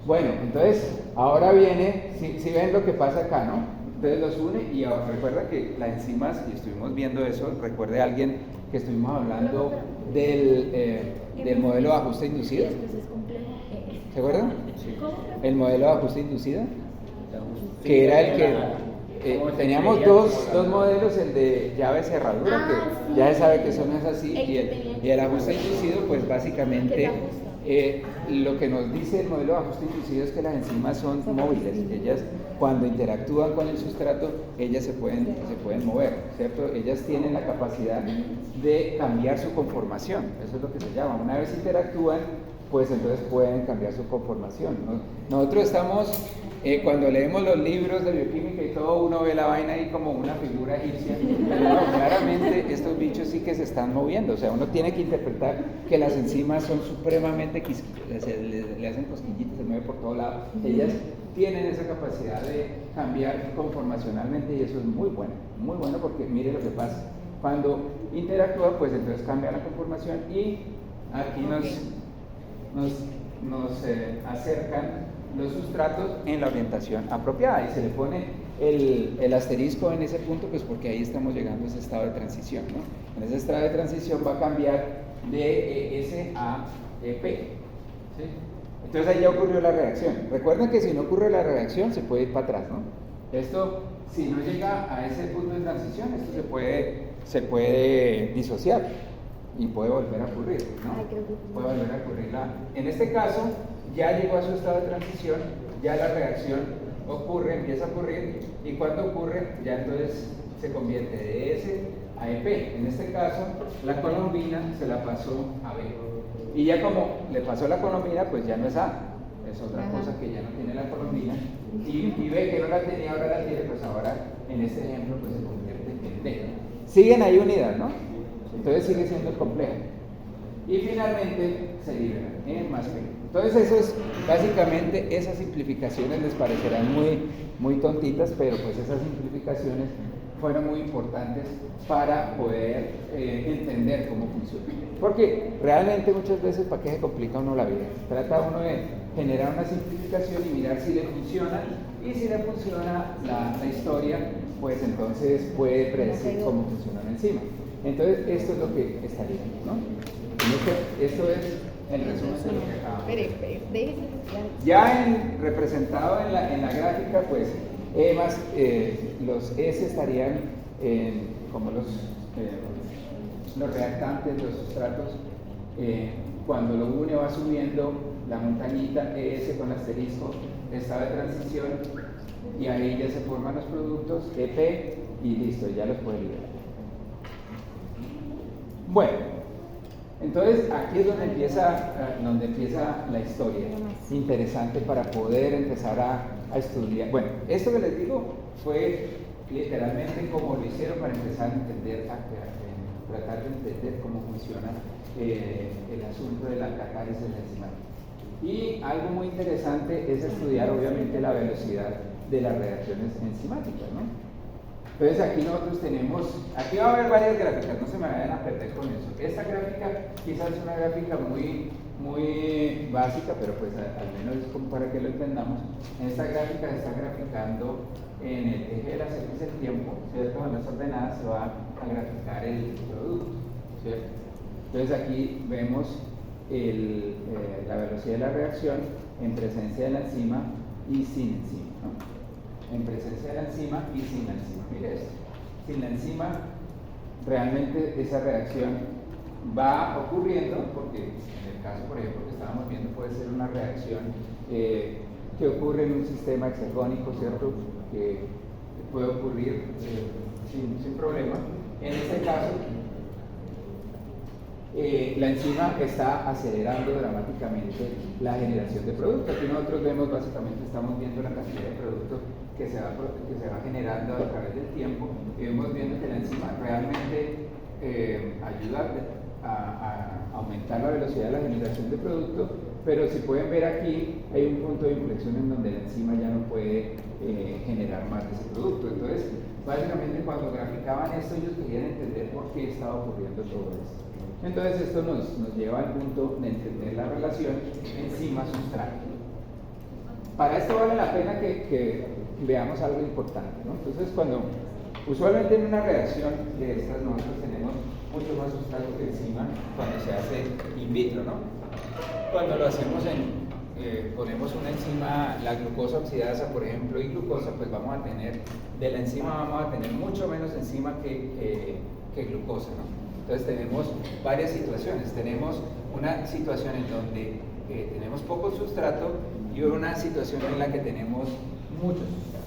Bueno, entonces ahora viene, si ven lo que pasa acá, ¿no? Entonces los une y ahora, recuerda que las enzimas, y estuvimos viendo eso, recuerde alguien que estuvimos hablando del modelo de ajuste inducido. ¿Se acuerdan? El modelo de ajuste inducido, que era el que teníamos dos modelos, el de llave cerradura, que ya se sabe que eso no es así, y el ajuste inducido, pues básicamente lo que nos dice el modelo de ajuste inducido es que las enzimas son móviles. Ellas, cuando interactúan con el sustrato, ellas se pueden mover, ¿cierto? Ellas tienen la capacidad de cambiar su conformación, eso es lo que se llama. Una vez interactúan, pues entonces pueden cambiar su conformación, ¿no? Nosotros estamos, cuando leemos los libros de bioquímica y todo, uno ve la vaina ahí como una figura egipcia, pero no, claramente estos bichos sí que se están moviendo, o sea, uno tiene que interpretar que las enzimas son supremamente quisquillosas, le hacen cosquillitas, se mueven por todo lado, ellas tienen esa capacidad de cambiar conformacionalmente y eso es muy bueno porque mire lo que pasa, cuando interactúa, pues entonces cambia la conformación y aquí nos acercan los sustratos en la orientación apropiada y se le pone el asterisco en ese punto, pues porque ahí estamos llegando a ese estado de transición, ¿no? En ese estado de transición va a cambiar de S a P, ¿sí? Entonces ahí ya ocurrió la reacción. Recuerden que si no ocurre la reacción se puede ir para atrás, ¿no? Esto, si no llega a ese punto de transición, esto se puede disociar y puede volver a ocurrir, ¿no? Puede volver a ocurrir. En este caso, ya llegó a su estado de transición, ya la reacción ocurre, empieza a ocurrir, y cuando ocurre, ya entonces se convierte de S a EP. En este caso, la colombina se la pasó a B. Y ya como le pasó la colombina, pues ya no es A, es otra cosa que ya no tiene la colombina. Y B, que no la tenía, ahora la tiene, pues ahora en este ejemplo pues se convierte en D. Siguen ahí unidas, ¿no? Entonces sigue siendo complejo. Y finalmente se libera en más P. Entonces eso es básicamente, esas simplificaciones les parecerán muy tontitas, pero pues esas simplificaciones fueron muy importantes para poder entender cómo funciona. Porque realmente muchas veces, ¿para qué se complica uno la vida? Trata uno de generar una simplificación y mirar si le funciona, y si le funciona la historia, pues entonces puede predecir cómo funciona una enzima. Entonces esto es lo que estaría, ¿no? Esto es el resumen de lo que acabamos de ver. Ya representado en la gráfica, pues los S estarían como los reactantes, los sustratos. Cuando lo une va subiendo la montañita ES con asterisco, estado de transición, y ahí ya se forman los productos EP y listo, ya los puede liberar. Bueno, entonces aquí es donde empieza la historia interesante para poder empezar a estudiar. Bueno, esto que les digo fue literalmente como lo hicieron para empezar a entender, tratar de entender cómo funciona el asunto de la catálisis enzimática. Y algo muy interesante es estudiar obviamente la velocidad de las reacciones enzimáticas, ¿no? Entonces aquí nosotros tenemos, aquí va a haber varias gráficas, no se me vayan a perder con eso. Esta gráfica quizás es una gráfica muy básica, pero pues al menos es como para que lo entendamos. En esta gráfica se está graficando en el eje de las X el tiempo, ¿cierto? En las ordenadas se va a graficar el producto, ¿cierto? Entonces aquí vemos la velocidad de la reacción en presencia de la enzima y sin enzima, ¿no? En presencia de la enzima y sin la enzima. Mire esto. Sin la enzima, realmente esa reacción va ocurriendo, porque en el caso, por ejemplo, que estábamos viendo, puede ser una reacción que ocurre en un sistema hexagónico, ¿cierto? Que puede ocurrir sin problema. En este caso, la enzima está acelerando dramáticamente la generación de producto. Aquí nosotros vemos, básicamente estamos viendo la cantidad de producto que se va generando a través del tiempo, y vemos viendo que la enzima realmente ayuda a aumentar la velocidad de la generación de producto, pero si pueden ver aquí hay un punto de inflexión en donde la enzima ya no puede generar más de ese producto. Entonces, básicamente cuando graficaban esto, ellos querían entender por qué estaba ocurriendo todo esto. Entonces esto nos lleva al punto de entender la relación enzima-sustrato. Para esto vale la pena que veamos algo importante, ¿no? Entonces usualmente en una reacción de estas nosotros tenemos mucho más sustrato que enzima cuando se hace in vitro, ¿no? Cuando lo hacemos ponemos una enzima, la glucosa oxidasa, por ejemplo, y glucosa, pues vamos a tener, de la enzima vamos a tener mucho menos enzima que glucosa, ¿no? Entonces tenemos varias situaciones. Tenemos una situación en donde tenemos poco sustrato y una situación en la que tenemos mucho sustrato.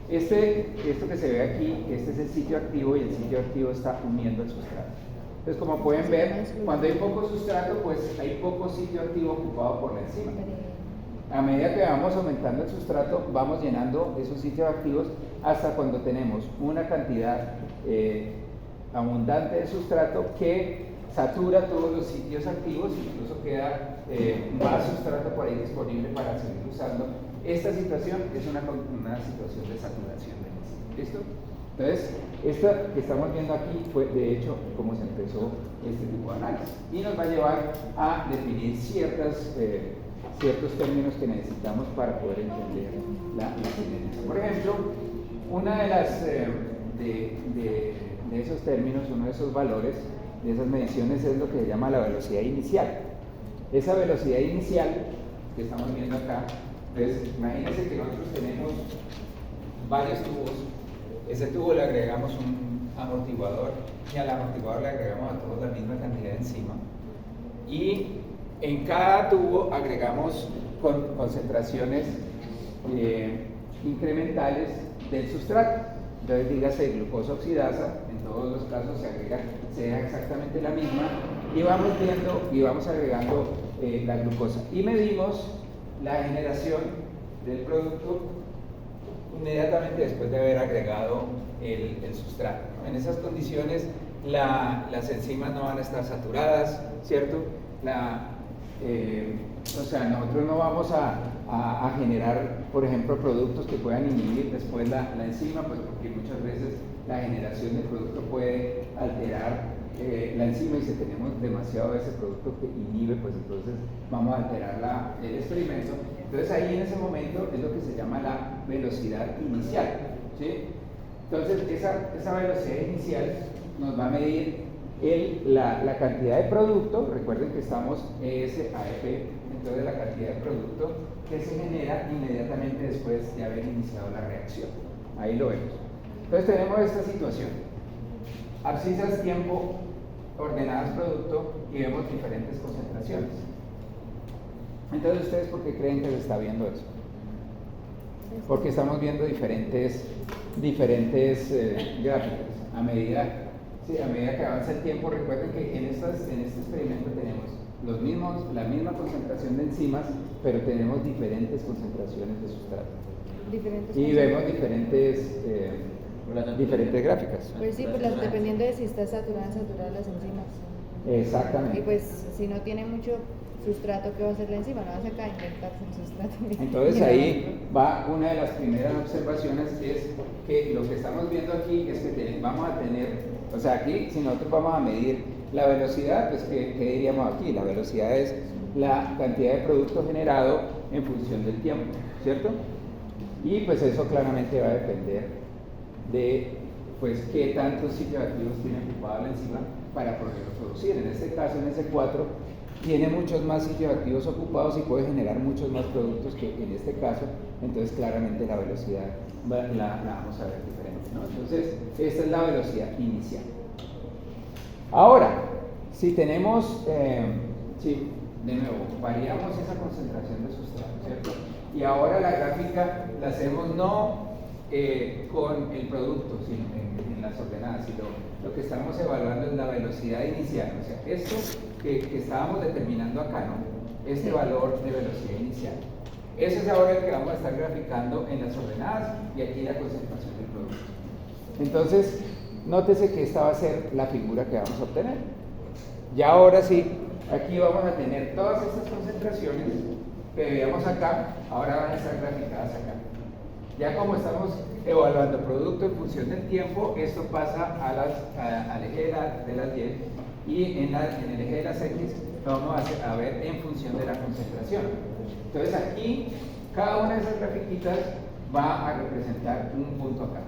Esto que se ve aquí, este es el sitio activo, y el sitio activo está uniendo el sustrato. Entonces, como pueden ver, cuando hay poco sustrato, pues hay poco sitio activo ocupado por la enzima. A medida que vamos aumentando el sustrato, vamos llenando esos sitios activos hasta cuando tenemos una cantidad abundante de sustrato que satura todos los sitios activos, incluso queda más sustrato por ahí disponible para seguir usando. Esta situación es una situación de saturación de la enzima. ¿Listo? Entonces, esto que estamos viendo aquí fue de hecho como se empezó este tipo de análisis, y nos va a llevar a definir ciertos términos que necesitamos para poder entender la cinética. Por ejemplo, una de las de esos términos, uno de esos valores, de esas mediciones, es lo que se llama la velocidad inicial. Esa velocidad inicial que estamos viendo acá, entonces imagínense que nosotros tenemos varios tubos. Ese tubo le agregamos un amortiguador, y al amortiguador le agregamos a todos la misma cantidad de enzima, y en cada tubo agregamos concentraciones incrementales del sustrato. Entonces dígase glucosa oxidasa, en todos los casos se agrega, sea exactamente la misma, y vamos viendo y vamos agregando la glucosa. Y medimos la generación del producto inmediatamente después de haber agregado el sustrato. En esas condiciones las enzimas no van a estar saturadas, ¿cierto? O sea, nosotros no vamos a generar, por ejemplo, productos que puedan inhibir después la enzima, pues porque muchas veces la generación del producto puede alterar la enzima, y si tenemos demasiado de ese producto que inhibe, pues entonces vamos a alterar el experimento. Entonces ahí en ese momento es lo que se llama la velocidad inicial, ¿sí? Entonces esa velocidad inicial nos va a medir la cantidad de producto. Recuerden que estamos ES-AEP, entonces la cantidad de producto que se genera inmediatamente después de haber iniciado la reacción. Ahí lo vemos. Entonces tenemos esta situación: abscisas tiempo, ordenadas producto, y vemos diferentes concentraciones. Entonces, ¿ustedes por qué creen que se está viendo eso? Porque estamos viendo diferentes gráficas a medida que avanza el tiempo. Recuerden que en este experimento tenemos la misma concentración de enzimas, pero tenemos diferentes concentraciones de sustrato. Y vemos diferentes gráficas. Pues sí, pues dependiendo de si está saturadas las enzimas. Exactamente. Y pues si no tiene mucho sustrato, ¿qué va a hacer la enzima? No va a sacar inventarse el sustrato. Entonces ahí va una de las primeras observaciones, es que lo que estamos viendo aquí es que vamos a tener, o sea, aquí si nosotros vamos a medir la velocidad, pues ¿qué diríamos aquí? La velocidad es la cantidad de producto generado en función del tiempo, ¿cierto? Y pues eso claramente va a depender de pues qué tantos sitios activos tiene ocupada la enzima para poderlo producir. En este caso, en S4, tiene muchos más sitios activos ocupados y puede generar muchos más productos que en este caso. Entonces claramente la velocidad la vamos a ver diferente, ¿no? Entonces esta es la velocidad inicial. Ahora, si tenemos, de nuevo, variamos esa concentración de sustrato, ¿cierto? Y ahora la gráfica la hacemos no con el producto, sino en las ordenadas, sino lo que estamos evaluando es la velocidad inicial. O sea, esto que estábamos determinando acá, ¿no? Este valor de velocidad inicial. Ese es ahora el que vamos a estar graficando en las ordenadas, y aquí la concentración del producto. Entonces, nótese que esta va a ser la figura que vamos a obtener. Ya ahora sí, aquí vamos a tener todas estas concentraciones que veíamos acá, ahora van a estar graficadas acá. Ya como estamos evaluando producto en función del tiempo, esto pasa al eje de las Y, y en el eje de las X lo vamos a ver en función de la concentración. Entonces aquí, cada una de esas grafiquitas va a representar un punto acá.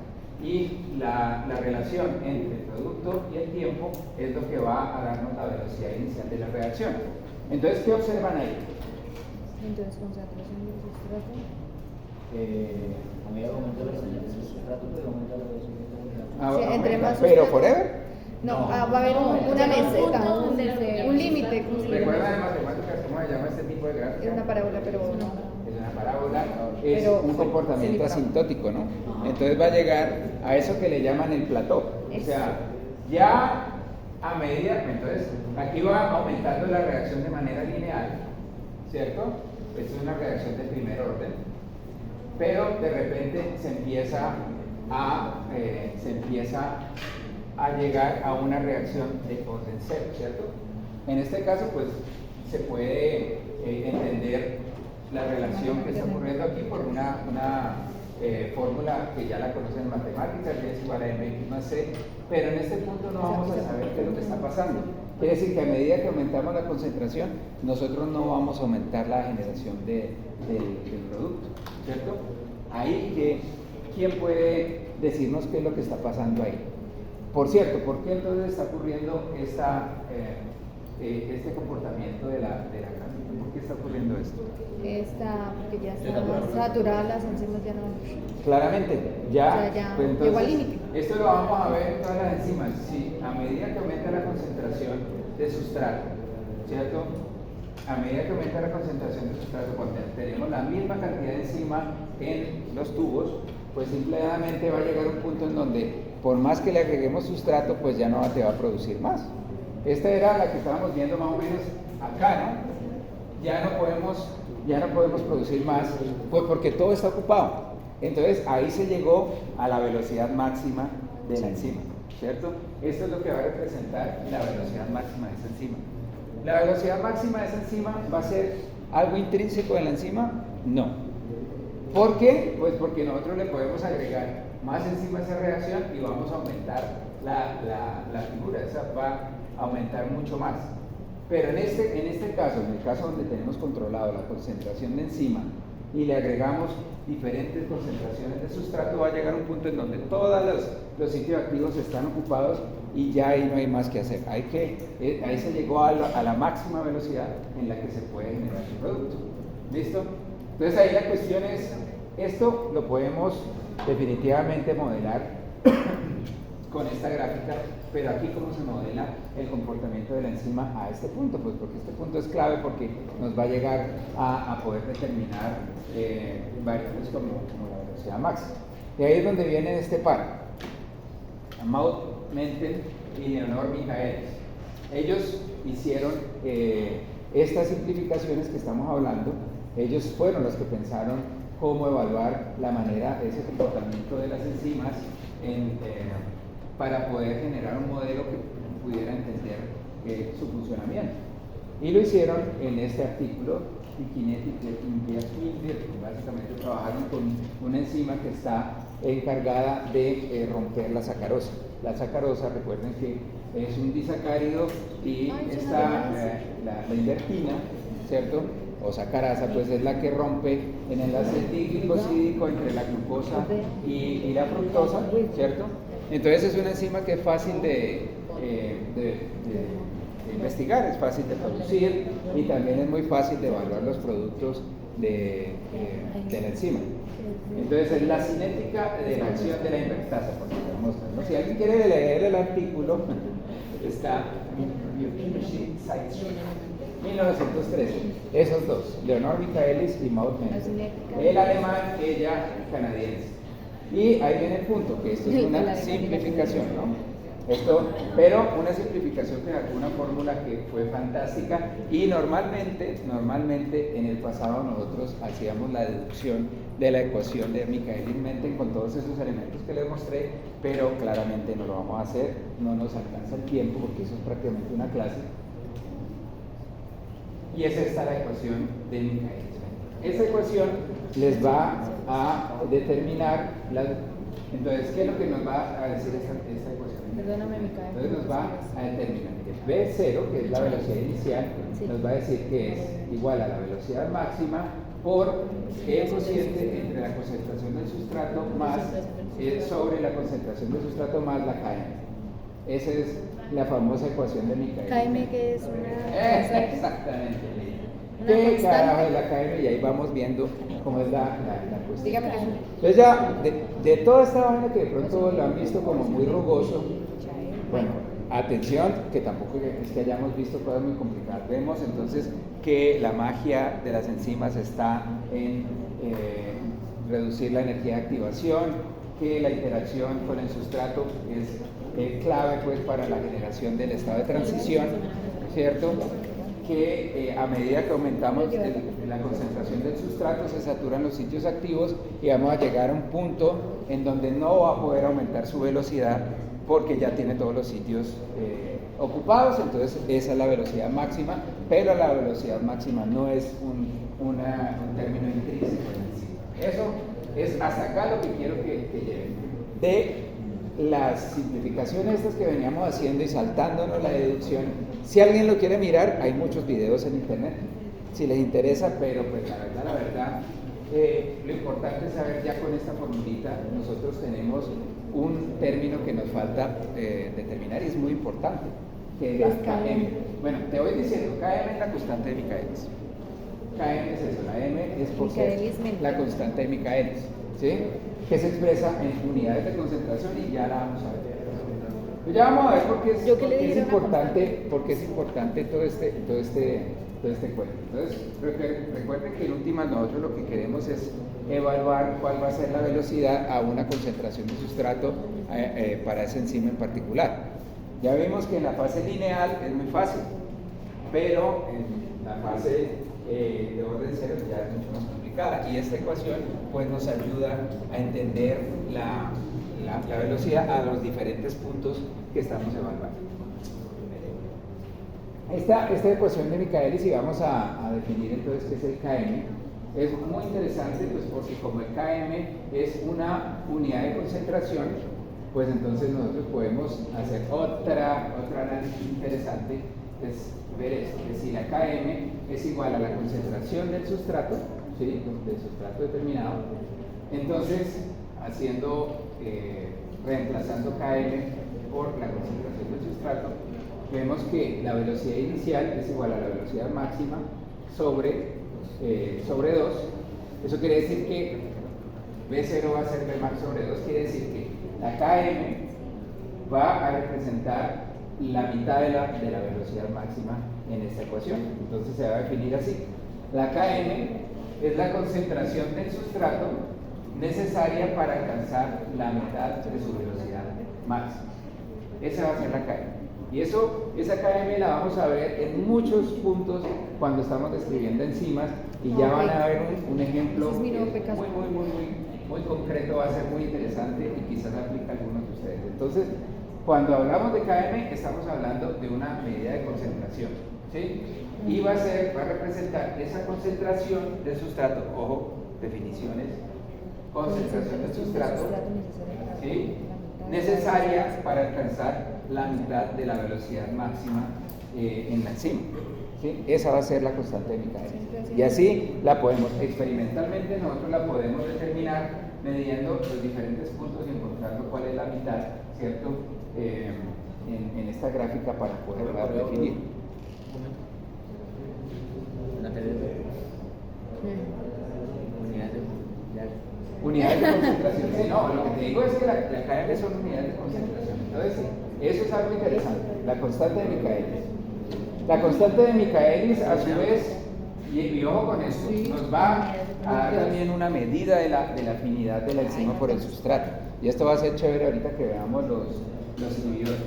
Y la relación entre el producto y el tiempo es lo que va a darnos la velocidad inicial de la reacción. Entonces, ¿qué observan ahí? Entonces, concentración del sustrato. A medida que aumenta la velocidad del sustrato, pero aumenta la velocidad. Sí, entre más ¿Pero sustrato. forever? No, va a haber una meseta, un límite. ¿Recuerdan en matemáticas cómo se llama este tipo de gráfica? Es una parábola, pero no. Es una parábola, es Pero un comportamiento asintótico, ¿no? Entonces va a llegar a eso que le llaman el plató. O sea, ya a medida, entonces aquí va aumentando la reacción de manera lineal, ¿cierto? Esta es una reacción de primer orden, pero de repente se empieza a llegar a una reacción de orden cero, ¿cierto? En este caso, pues, se puede entender la relación que está ocurriendo aquí por una fórmula que ya la conocen en matemáticas, y es igual a mx más c, pero en este punto no vamos a saber qué es lo que está pasando. Quiere decir que a medida que aumentamos la concentración, nosotros no vamos a aumentar la generación del producto, ¿cierto? Ahí, ¿quién puede decirnos qué es lo que está pasando ahí? Por cierto, ¿por qué entonces está ocurriendo este comportamiento de la gráfica? ¿Por qué está ocurriendo esto? Porque ya está saturada las enzimas, ya no. Claramente, ya, ya pues entonces, llegó al límite. esto lo vamos a ver en todas las enzimas. Sí, a medida que aumenta la concentración de sustrato, ¿cierto? A medida que aumenta la concentración de sustrato, cuando tenemos la misma cantidad de enzima en los tubos, pues simplemente va a llegar un punto en donde por más que le agreguemos sustrato, pues ya no te va a producir más. Esta era la que estábamos viendo más o menos acá, ¿no? Ya no podemos producir más, pues porque todo está ocupado. Entonces ahí se llegó a la velocidad máxima de la enzima, ¿cierto? Esto es lo que va a representar la velocidad máxima de esa enzima. ¿La velocidad máxima de esa enzima va a ser algo intrínseco de la enzima? No. ¿Por qué? Pues porque nosotros le podemos agregar más enzima a esa reacción y vamos a aumentar la figura, esa va a aumentar mucho más. Pero en este caso, en el caso donde tenemos controlado la concentración de enzima y le agregamos diferentes concentraciones de sustrato, va a llegar un punto en donde todos los sitios activos están ocupados y ya ahí no hay más que hacer. Ahí se llegó a la máxima velocidad en la que se puede generar el producto. ¿Listo? Entonces ahí la cuestión es, esto lo podemos definitivamente modelar con esta gráfica, pero aquí cómo se modela el comportamiento de la enzima a este punto, pues porque este punto es clave porque nos va a llegar a poder determinar variables como la velocidad máxima. Y ahí es donde viene este par, Maud Menten y Leonor Michaelis. Ellos hicieron estas simplificaciones que estamos hablando. Ellos fueron los que pensaron cómo evaluar la manera, ese comportamiento de las enzimas para poder generar un modelo que pudiera entender su funcionamiento. Y lo hicieron en este artículo de Kinetic de básicamente trabajaron con una enzima que está encargada de romper la sacarosa. La sacarosa, recuerden que es un disacárido y está la invertina, ¿cierto? O sacarasa, pues es la que rompe en el enlace glicosídico entre la glucosa y la fructosa, ¿cierto? Entonces es una enzima que es fácil de investigar, es fácil de producir y también es muy fácil de evaluar los productos de la enzima. Entonces es la cinética de la acción de la invertasa, por ejemplo, ¿no? Si alguien quiere leer el artículo, está en Biochemistry Science 1913, esos dos, Leonor Michaelis y Maud Menten, él alemán, ella canadiense. Y ahí viene el punto, que esto es una simplificación, ¿no? Pero una simplificación que sacó una fórmula que fue fantástica y normalmente en el pasado nosotros hacíamos la deducción de la ecuación de Michaelis-Menten con todos esos elementos que les mostré, pero claramente no lo vamos a hacer, no nos alcanza el tiempo porque eso es prácticamente una clase. Y es esta la ecuación de Michaelis-Menten. Esa ecuación les va a determinar entonces, ¿qué es lo que nos va a decir esta ecuación? Perdóname, Micael. Entonces nos va a determinar que B0, que es la velocidad inicial, nos va a decir que es igual a la velocidad máxima por el cociente entre la concentración del sustrato más sobre la concentración del sustrato más la KM. Esa es la famosa ecuación de Michaelis. KM, que es una... Exactamente. Una ¿Qué constante. carajo es la KM? Y ahí vamos viendo cómo es la cuestión. Dígame que es Entonces ya, de toda esta vaina que de pronto lo han visto como muy rugoso, bueno, atención, que tampoco es que hayamos visto cosas muy complicadas. Vemos entonces que la magia de las enzimas está en reducir la energía de activación, que la interacción con el sustrato es clave pues para la generación del estado de transición, ¿cierto? Que a medida que aumentamos la concentración del sustrato se saturan los sitios activos y vamos a llegar a un punto en donde no va a poder aumentar su velocidad porque ya tiene todos los sitios ocupados, entonces esa es la velocidad máxima, pero la velocidad máxima no es un término intrínseco en sí. Eso es hasta acá lo que quiero que lleven. De las simplificaciones estas que veníamos haciendo y saltándonos la deducción, si alguien lo quiere mirar, hay muchos videos en internet, si les interesa, pero pues la verdad, lo importante es saber ya con esta formulita, nosotros tenemos un término que nos falta determinar y es muy importante, que es la KM. Bueno, te voy diciendo, KM es la constante de Michaelis. KM es eso, la M es porque Michaelis-Menten. la constante de Michaelis, ¿sí? Que se expresa en unidades de concentración y ya la vamos a ver. Pues ya vamos a ver por qué es importante todo este Entonces te cuento. Entonces recuerden que en últimas nosotros lo que queremos es evaluar cuál va a ser la velocidad a una concentración de sustrato para esa enzima en particular. Ya vimos que en la fase lineal es muy fácil, pero en la fase de orden cero ya es mucho más complicada, y esta ecuación pues nos ayuda a entender la velocidad a los diferentes puntos que estamos evaluando. Esta ecuación de Michaelis, y vamos a definir entonces qué es el Km, es muy interesante pues porque como el Km es una unidad de concentración, pues entonces nosotros podemos hacer otra análisis interesante, es ver esto, que si la Km es igual a la concentración del sustrato, ¿sí? Del sustrato determinado, entonces reemplazando Km por la concentración del sustrato, vemos que la velocidad inicial es igual a la velocidad máxima sobre 2. Eso quiere decir que V0 va a ser Vmax sobre 2, quiere decir que la Km va a representar la mitad de la velocidad máxima en esta ecuación. Entonces se va a definir así: la Km es la concentración del sustrato necesaria para alcanzar la mitad de su velocidad máxima. Esa va a ser la Km. Y esa Km la vamos a ver en muchos puntos cuando estamos describiendo enzimas, y ya van a ver un ejemplo Ese es mi nuevo que es Picasso. muy concreto, va a ser muy interesante y quizás aplica a algunos de ustedes. Entonces, cuando hablamos de Km, estamos hablando de una medida de concentración, ¿sí? Y va a representar esa concentración del sustrato, ojo, definiciones, concentración del sustrato, ¿sí? Necesaria para alcanzar la mitad de la velocidad máxima en la enzima, ¿sí? Esa va a ser la constante de Michaelis. Y así la podemos, experimentalmente nosotros la podemos determinar midiendo los diferentes puntos y encontrando cuál es la mitad, ¿cierto? En esta gráfica para poderla definir. Unidades de concentración. Sí, no, lo que te digo es que la Km son unidades de concentración. Entonces, eso es algo interesante. La constante de Michaelis. La constante de Michaelis, a su vez, y ojo con esto, nos va a dar también una medida de la afinidad de la enzima por el sustrato. Y esto va a ser chévere ahorita que veamos los inhibidores.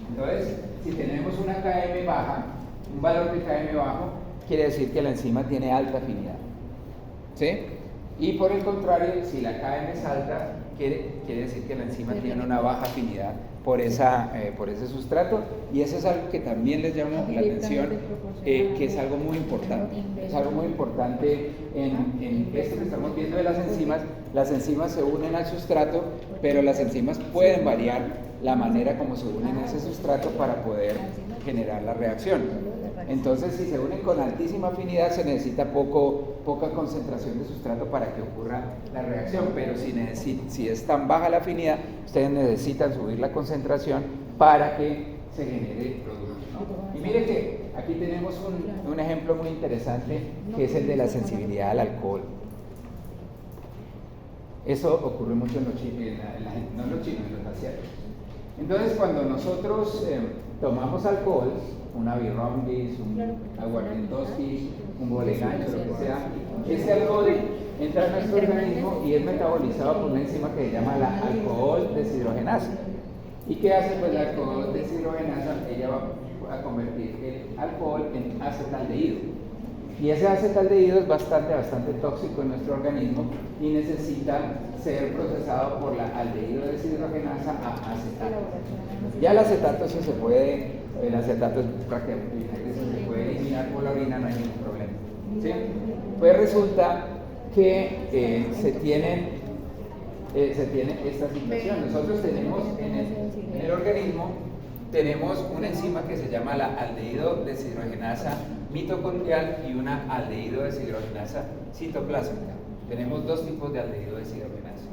Entonces, si tenemos una Km baja, un valor de Km bajo, quiere decir que la enzima tiene alta afinidad, ¿sí? Y por el contrario, si la Km es alta, quiere decir que la enzima tiene una baja afinidad por ese sustrato, y eso es algo que también les llamo la atención, que es algo muy importante. Es algo muy importante en esto que estamos viendo de las enzimas. Las enzimas se unen al sustrato, pero las enzimas pueden variar la manera como se unen a ese sustrato para poder generar la reacción. Entonces, si se unen con altísima afinidad, se necesita poca concentración de sustrato para que ocurra la reacción, pero si es tan baja la afinidad, ustedes necesitan subir la concentración para que se genere el producto, ¿no? Y mire que aquí tenemos un ejemplo muy interesante, que es el de la sensibilidad al alcohol. Eso ocurre mucho en los chinos, no en los chinos, en los asiáticos. Entonces, cuando nosotros tomamos alcohol, una birrondis, un aguardientoski, un bolegancho, lo que sea, ese alcohol entra en nuestro organismo y es metabolizado por una enzima que se llama la alcohol deshidrogenasa. ¿Y qué hace? Pues la alcohol deshidrogenasa, ella va a convertir el alcohol en acetaldehído. Y ese acetaldehído es bastante tóxico en nuestro organismo y necesita ser procesado por la aldehído deshidrogenasa a acetato. Ya el acetato el acetato es prácticamente, se puede eliminar por la orina, no hay ningún problema, ¿sí? Pues resulta que se tiene esta situación. Nosotros tenemos en el organismo tenemos una enzima que se llama la aldehído deshidrogenasa mitocondrial y una aldehído deshidrogenasa citoplásmica. Tenemos dos tipos de aldehído deshidrogenasa.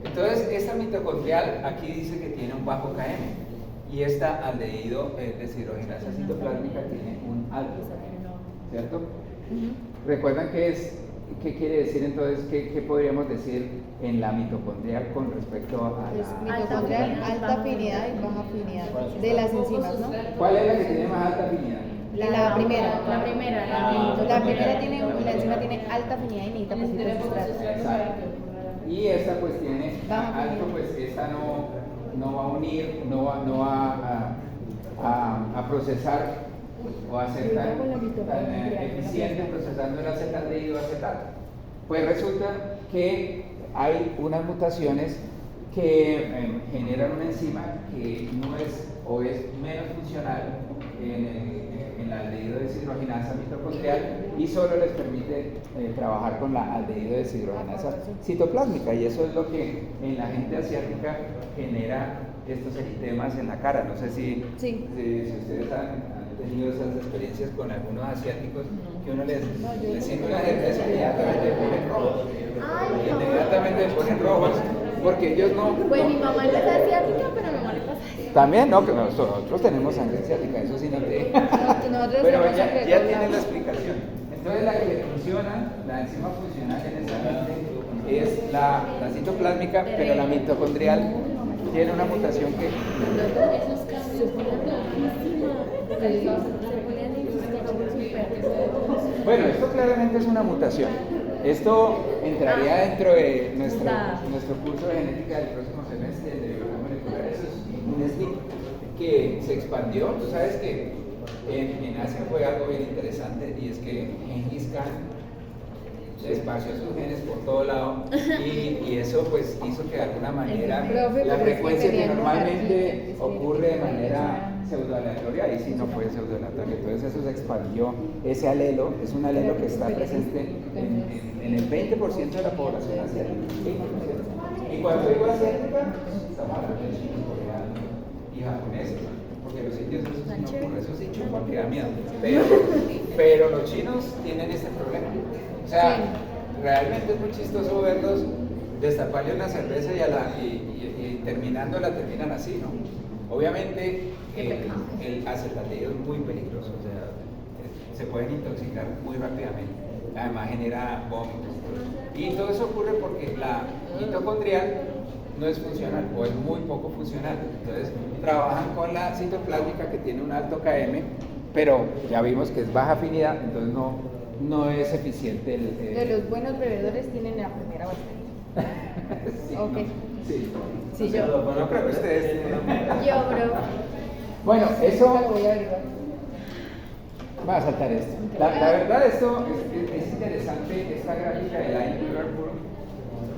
Entonces, esta mitocondrial aquí dice que tiene un bajo Km y esta aldehído deshidrogenasa citoplásmica tiene un alto Km, ¿cierto? ¿Recuerdan qué quiere decir entonces? ¿Qué podríamos decir en la mitocondrial con respecto a la Mitocondrial, alta afinidad y baja afinidad de las enzimas, ¿no? ¿Cuál es la que tiene más alta afinidad? La primera. La primera. La primera tiene, la enzima tiene alta afinidad y necesita poquitos sustratos. Exacto. Y esta pues tiene Baja alto, afinidad. pues esta no va a unir, no va a procesar o a ser tan eficiente procesando el acetaldehído acetato. Pues resulta que hay unas mutaciones que generan una enzima que no es o es menos funcional en la aldehído deshidrogenasa mitocondrial y solo les permite trabajar con la aldehído deshidrogenasa citoplásmica, y eso es lo que en la gente asiática genera estos eritemas en la cara. No sé si ustedes han tenido esas experiencias con algunos asiáticos que uno les sirve una cerveza y inmediatamente ponen rojos. Inmediatamente ponen rojos porque ellos no. Pues mi mamá no es asiática, pero a mi mamá le pasa eso. También, no, que nosotros tenemos sangre asiática, eso sí no te. Nosotros Pero tenemos ya sangre de tiene todos la lados. explicación. Entonces la que funciona, la enzima funcional en esa gente es la citoplásmica, pero la mitocondrial tiene una mutación que. Esos cambios se ponían súper. Bueno, esto claramente es una mutación. Esto entraría dentro de nuestro curso de genética del próximo semestre de biología molecular. Eso es un SNP que se expandió. Tú sabes que en Asia fue algo bien interesante, y es que Gengis Khan esparció sus genes por todo lado y eso pues hizo que de alguna manera Profe, la pero es que frecuencia que tenían normalmente monarquía, ocurre de manera pseudoaleatoria, ahí sí no fue pseudoaleatoria, entonces eso se expandió, ese alelo es un alelo que está presente en el 20% de la población asiática, 20%. Y cuando digo asiática, estamos hablando de chinos, coreanos y japoneses, porque los indios eso sí chupan que da miedo, pero los chinos tienen este problema. O sea, realmente es muy chistoso verlos destaparle una cerveza y terminándola terminan así, ¿no? Obviamente el acetaldehído es muy peligroso, o sea, se pueden intoxicar muy rápidamente, además genera vómitos. Y todo eso ocurre porque la mitocondrial no es funcional o es muy poco funcional. Entonces trabajan con la citoplásmica que tiene un alto KM, pero ya vimos que es baja afinidad, entonces no es eficiente De los buenos bebedores tienen la primera botella. sí, Ok. no, sí. Sí, O sea, yo. no creo que ustedes Yo, bro. Bueno, Lo eso voy a averiguar. va a saltar esto. La verdad, esto es interesante, esta gráfica de line curve,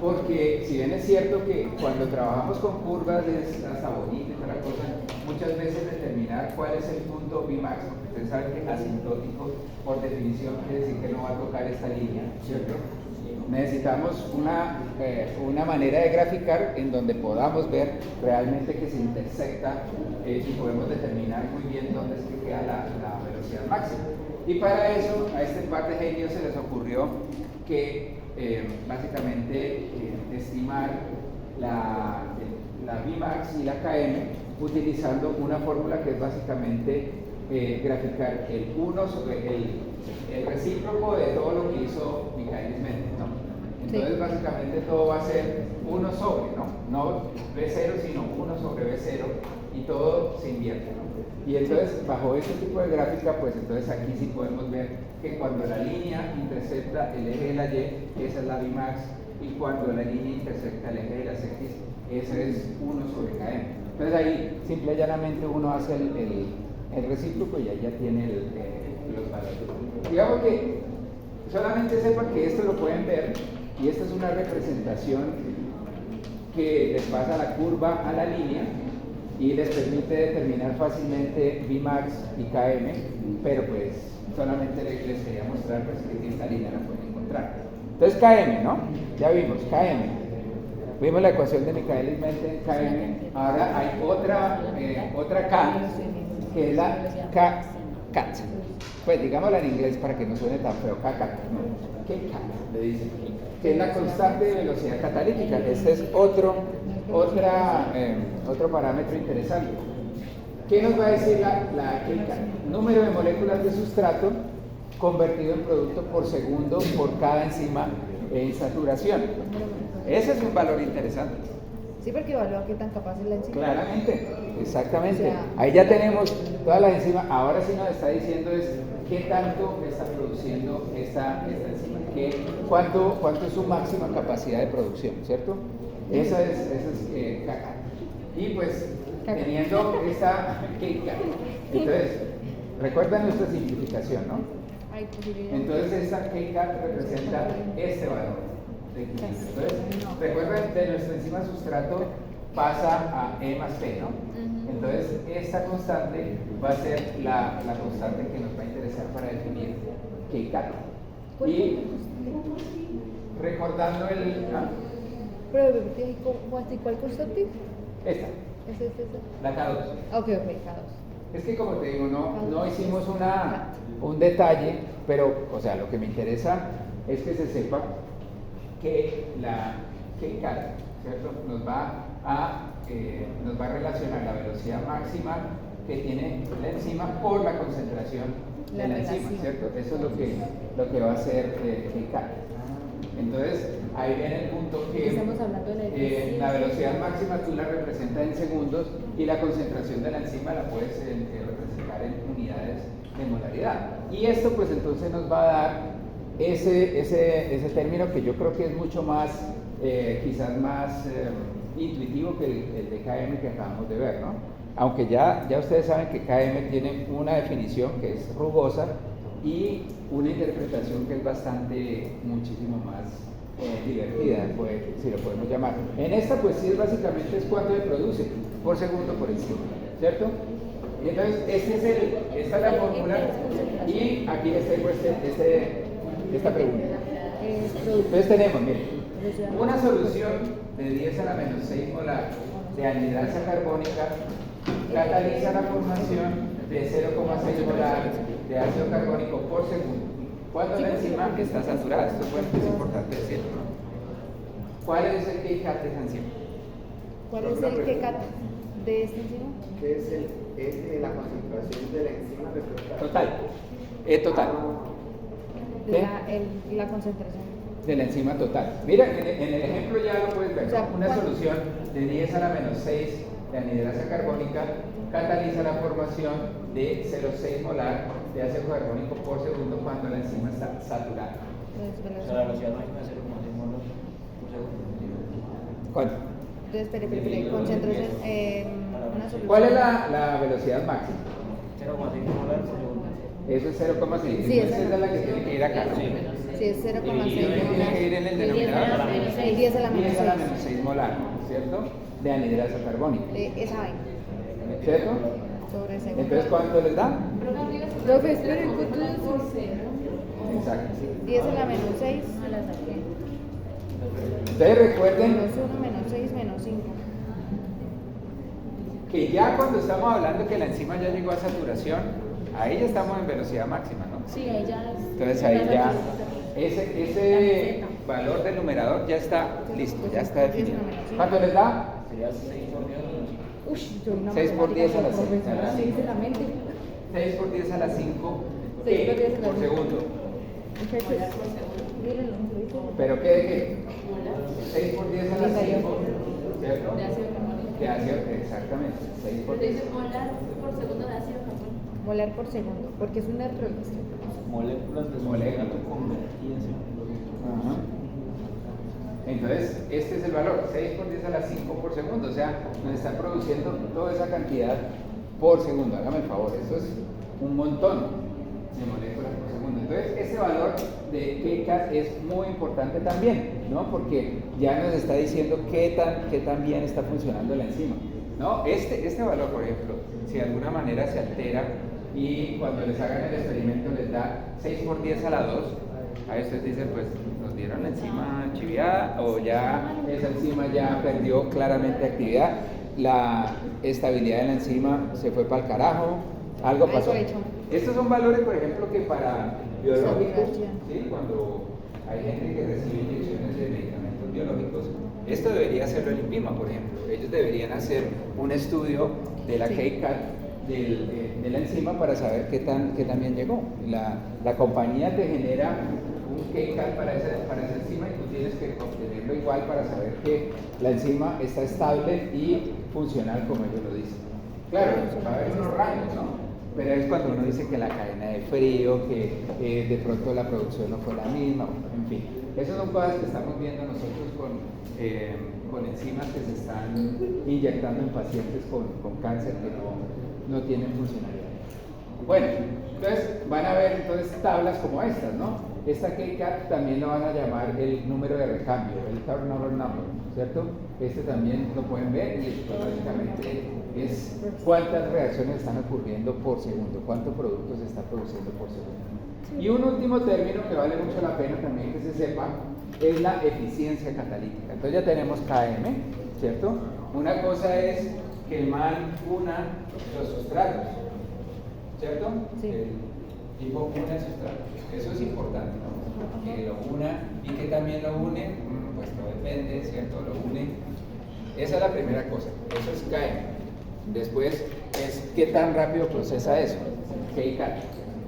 porque si bien es cierto que cuando trabajamos con curvas es hasta bonito y toda la cosa, muchas veces determinar cuál es el punto Vmax, porque ustedes saben que asintótico por definición quiere decir que no va a tocar esta línea, ¿cierto? Necesitamos una manera de graficar en donde podamos ver realmente que se intersecta y podemos determinar muy bien dónde es que queda la velocidad máxima. Y para eso a este par de genios se les ocurrió que básicamente estimar la Vmax y la Km utilizando una fórmula que es básicamente graficar el 1 sobre el recíproco de todo lo que hizo Michaelis-Menten, ¿no? Entonces básicamente todo va a ser 1 sobre, no B0 sino 1 sobre B0 y todo se invierte, ¿no? Y entonces bajo este tipo de gráfica pues entonces aquí sí podemos ver que cuando la línea intersecta el eje de la Y, esa es la Vmax, y cuando la línea intersecta el eje de las X, ese es 1 sobre Km. Entonces ahí simple y llanamente uno hace el recíproco y ahí ya tiene los valores. Digamos que solamente sepan que esto lo pueden ver, y esta es una representación que les pasa la curva a la línea y les permite determinar fácilmente Vmax y Km, pero pues solamente les quería mostrar pues, que esta línea la pueden encontrar. Entonces Km, ¿no? Ya vimos Km. Vimos la ecuación de Michaelis-Menten, Km. Ahora hay otra K, que es la K-cat. Pues digámosla en inglés para que no suene tan feo. K-cat, no. K-cat, le dicen. Que es la constante de velocidad catalítica. Este es otro parámetro interesante. ¿Qué nos va a decir la K-cat? Número de moléculas de sustrato convertido en producto por segundo por cada enzima en saturación. Ese es un valor interesante. Sí, porque evalúa qué tan capaz es la enzima. Claramente, exactamente. O sea, Ahí ya tenemos todas las enzimas. Ahora sí nos está diciendo es qué tanto está produciendo esta enzima, cuánto es su máxima capacidad de producción, ¿cierto? Esa es caca. Y pues Caca. teniendo esta caca, entonces recuerda nuestra simplificación, ¿no? hay posibilidades. Entonces esta caca representa este valor de 500. Entonces, recuerden, de nuestra enzima sustrato pasa a E más P, ¿no? Entonces, esta constante va a ser la constante que nos va a interesar para definir K. Y recordando Pero, ¿cuál constante? esta, ¿Es esta? la K2. Ok, K2. Es que como te digo, no hicimos un detalle, pero, o sea, lo que me interesa es que se sepa que la K, ¿cierto? Nos va a relacionar la velocidad máxima que tiene la enzima por la concentración de la enzima, ¿cierto? Eso es lo que va a hacer K. Entonces, ahí viene el punto que Estamos hablando de la velocidad máxima tú la representas en segundos y la concentración de la enzima la puedes representar en unidades de molaridad. Y esto pues entonces nos va a dar ese término que yo creo que es mucho más, quizás más intuitivo que el de KM que acabamos de ver, ¿no? Aunque ya ustedes saben que KM tiene una definición que es rugosa y una interpretación que es muchísimo más divertida, pues, si lo podemos llamar. En esta pues sí básicamente es cuánto se produce por segundo por encima, ¿cierto? Y entonces esta es la fórmula y aquí les tengo esta pregunta. Entonces tenemos, miren, una solución de 10 a la menos 6 molar de anhidrasa carbónica cataliza la formación de 0,6 molar de ácido carbónico por segundo. ¿Cuándo la enzima está saturada? Esto es importante decirlo, ¿no? ¿Cuál es el KCAT de esa enzima? ¿Cuál es el KCAT de esta enzima? Es la concentración de la enzima respecto a Total. Total. La concentración. De la enzima total. Mira, en el ejemplo ya lo puedes ver. O sea, una solución de 10 a la menos 6 de anhidrasa carbónica cataliza la formación de 0,6 molar de ácido carbónico por segundo cuando la enzima está saturada. O sea, la velocidad máxima es 0,6 molar por segundo. ¿Cuánto? Entonces, espere, concentración, una solución. ¿Cuál es la velocidad máxima? 0,6 molar por segundo. Eso es 0,6. Sí, Entonces esa es la que tiene que ir acá, ¿no? Sí, es 0,6 Y tiene que ir en el El 10 a la denominador. menos El 10 a la menos 10 a la 6. menos 6 molar, ¿cierto? De anhidrasa carbónica, Esa vaina. ¿cierto? Sobre segundo. Entonces, ¿cuánto les da? Profe, espere, ¿cuánto es eso? Exacto. 10 a la menos 6. Entonces recuerden Menos 1, menos 6, menos 5. que ya cuando estamos hablando que la enzima ya llegó a saturación, ahí ya estamos en velocidad máxima, ¿no? Sí, ahí ya es. Entonces ahí ya ese valor del numerador ya está listo, ya está definido. ¿Cuánto les da? Sería 6 por 10 menos 5. Uy, yo una 6 por 10 a la 5. profesora le dice la mente. 6 por 10 a la 5 6 por 10 a la por 5. segundo. Muchachos, miren lo que dice. ¿Pero qué de qué? 6 por 10 a la 5, ¿cierto? De ácido carbónico. Que ácido, exactamente. 6 por 10. Dice molar por segundo de ácido carbónico. Molar por segundo, porque es un electrolito. Moléculas de Moléculas. convertidas en Ajá. Entonces, este es el valor, 6 por 10 a la 5 por segundo, o sea, nos están produciendo toda esa cantidad por segundo. Hágame el favor, eso es un montón de moléculas por segundo. Entonces, ese valor de KCAT es muy importante también, ¿no? Porque ya nos está diciendo qué tan bien está funcionando la enzima, ¿no? Este valor, por ejemplo, si de alguna manera se altera y cuando les hagan el experimento les da 6 por 10 a la 2, a ustedes dicen, pues, nos dieron la enzima chiviada o ya esa enzima ya perdió claramente actividad, la estabilidad de la enzima se fue para el carajo, algo pasó. Eso hecho. Estos son valores, por ejemplo, que para biológicos, Saturación. ¿sí? Cuando hay gente que recibe inyecciones de medicamentos biológicos, esto debería hacerlo el INVIMA, por ejemplo. Ellos deberían hacer un estudio de la KCAT de la enzima para saber qué tan bien llegó. La compañía te genera un KCAL para esa enzima y tú tienes que obtenerlo igual para saber que la enzima está estable y funcional como ellos lo dicen. Claro, va a haber unos rangos, ¿no? Pero es cuando uno dice que la cadena de frío, que de pronto la producción no fue la misma, en fin. Esas son cosas que estamos viendo nosotros con enzimas que se están inyectando en pacientes con cáncer que no tienen funcionalidad. Bueno, entonces van a ver entonces tablas como estas, ¿no? Esta KCAL también lo van a llamar el número de recambio, el turnover number, ¿cierto? Este también lo pueden ver y pues, básicamente es cuántas reacciones están ocurriendo por segundo, cuántos productos se está produciendo por segundo. Y un último término que vale mucho la pena también que se sepa es la eficiencia catalítica. Entonces ya tenemos KM, ¿cierto? Una cosa es que el man una los sustratos, ¿cierto? Sí. El tipo una el sustrato. Eso es importante, ¿no? Que lo una y que también lo une, pues no depende, ¿cierto? Lo une. Esa es la primera cosa, eso es KM. Después es qué tan rápido procesa eso, KCAL.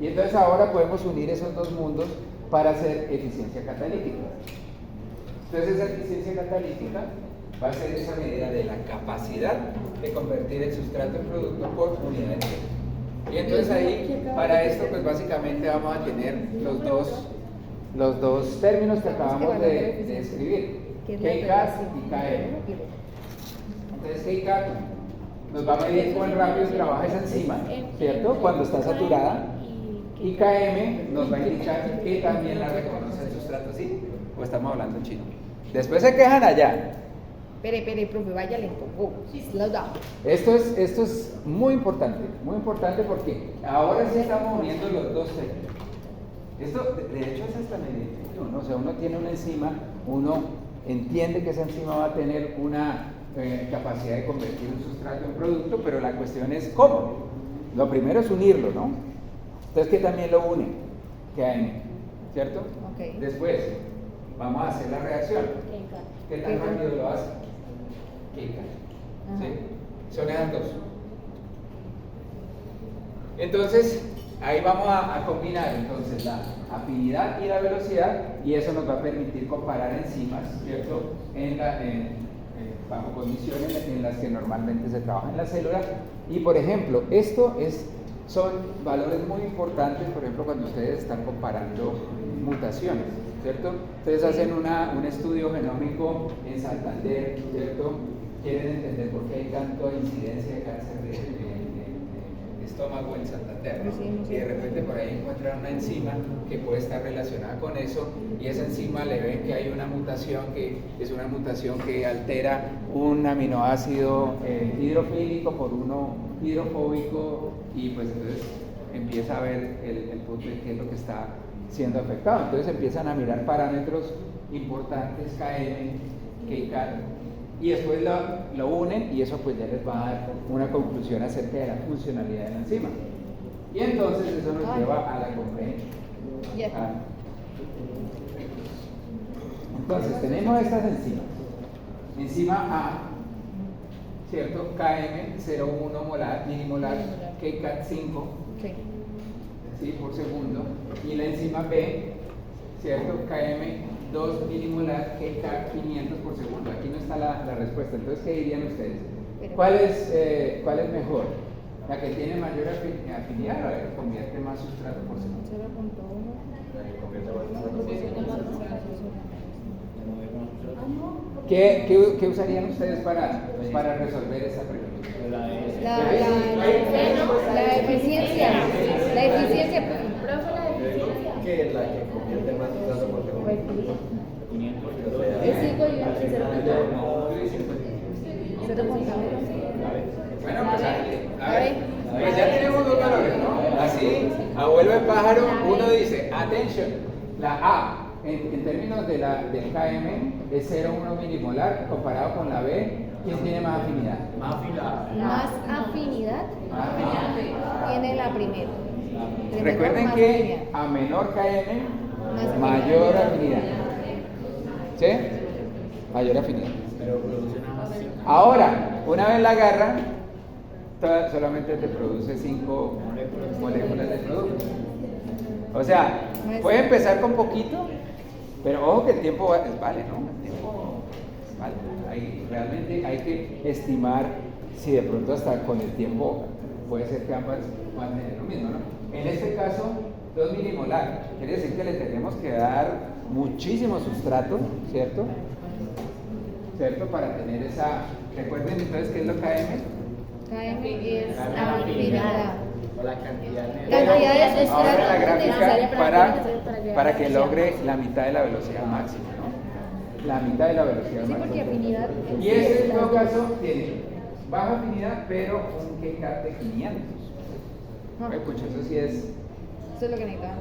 Y entonces ahora podemos unir esos dos mundos para hacer eficiencia catalítica. Entonces esa eficiencia catalítica va a ser esa medida de la capacidad de convertir el sustrato en producto por unidad de tiempo. Y entonces ahí, para esto, pues básicamente vamos a tener los dos términos que acabamos de escribir, KCAL y KM. Entonces KCAL nos va a medir cuán rápido trabaja esa enzima, ¿cierto? Cuando está saturada. Y KM nos va a indicar que también la reconoce el sustrato, ¿sí? O estamos hablando en chino. Después se quejan allá. Espere, profe, vaya lento. Slow down. Esto es muy importante porque ahora sí estamos uniendo los dos términos. Esto, de hecho, es hasta medición, ¿no? O sea, uno tiene una enzima, uno entiende que esa enzima va a tener una capacidad de convertir un sustrato en producto, pero la cuestión es cómo. Lo primero es unirlo, ¿no? Entonces, ¿qué también lo une? KM, ¿cierto? Okay. Después, vamos a hacer la reacción. ¿Qué tan rápido lo hace? KCAL. ¿Sí? Son esas dos. Entonces, ahí vamos a combinar entonces la afinidad y la velocidad, y eso nos va a permitir comparar enzimas, ¿cierto? Bajo condiciones en las que normalmente se trabaja en la célula. Y por ejemplo, son valores muy importantes, por ejemplo, cuando ustedes están comparando mutaciones, ¿cierto? Ustedes hacen un estudio genómico en Santander, ¿cierto? Quieren entender por qué hay tanta incidencia de cáncer de estómago en Santander, ¿no? Y de repente por ahí encuentran una enzima que puede estar relacionada con eso, y esa enzima le ven que hay una mutación que es una mutación que altera un aminoácido hidrofílico por uno hidrofóbico, y pues entonces empieza a ver el punto de qué es lo que está siendo afectado. Entonces empiezan a mirar parámetros importantes, KM, KCAL, y después lo unen, y eso pues ya les va a dar una conclusión acerca de la funcionalidad de la enzima. Y entonces eso nos lleva a la comprensión. Entonces tenemos estas enzimas. Enzima A, ¿cierto? KM 0,1 molar, milimolar, KCAL 5, ¿sí? Por segundo. Y la enzima B, ¿cierto? KM 2 milimolar, KCAL 500 por segundo. Aquí no está la respuesta. Entonces, ¿qué dirían ustedes? ¿Cuál es mejor? ¿La que tiene mayor afinidad o la que convierte más sustrato por segundo? 0.1. ¿Qué usarían ustedes para resolver esa pregunta? La eficiencia. La eficiencia. ¿Qué es la que convierte más sustrato por segundo? Es 5 y 0.1. Bueno, pues a ver, pues ya tenemos dos valores, ¿no? Así, a vuelo de pájaro, uno dice, attention, la A, en términos del KM, es 0,1 milimolar, comparado con la B, ¿quién tiene más afinidad? Más afinidad tiene la primera. Recuerden que a menor KM, mayor afinidad. ¿Sí? Mayor afinidad. Ahora, una vez la agarran, solamente te produce 5 moléculas de producto. O sea, puede empezar con poquito Pero ojo que el tiempo vale, ¿no? El tiempo vale. Realmente hay que estimar si de pronto hasta con el tiempo puede ser que ambas van a tener lo mismo, ¿no? En este caso, 2 milimolar, quiere decir que le tenemos que dar muchísimo sustrato, ¿cierto? ¿Cierto? Para tener esa... Recuerden entonces qué es lo KM. KM es afinidad. O la cantidad de... Cantidad de Ahora la sustrato necesaria gráfica para que logre la mitad de la velocidad máxima, ¿no? La mitad de la velocidad Sí, máxima. porque afinidad. Y ese en todo caso tiene baja afinidad, pero un KCAT de 500. Pucha, eso sí es Eso es lo que necesitaban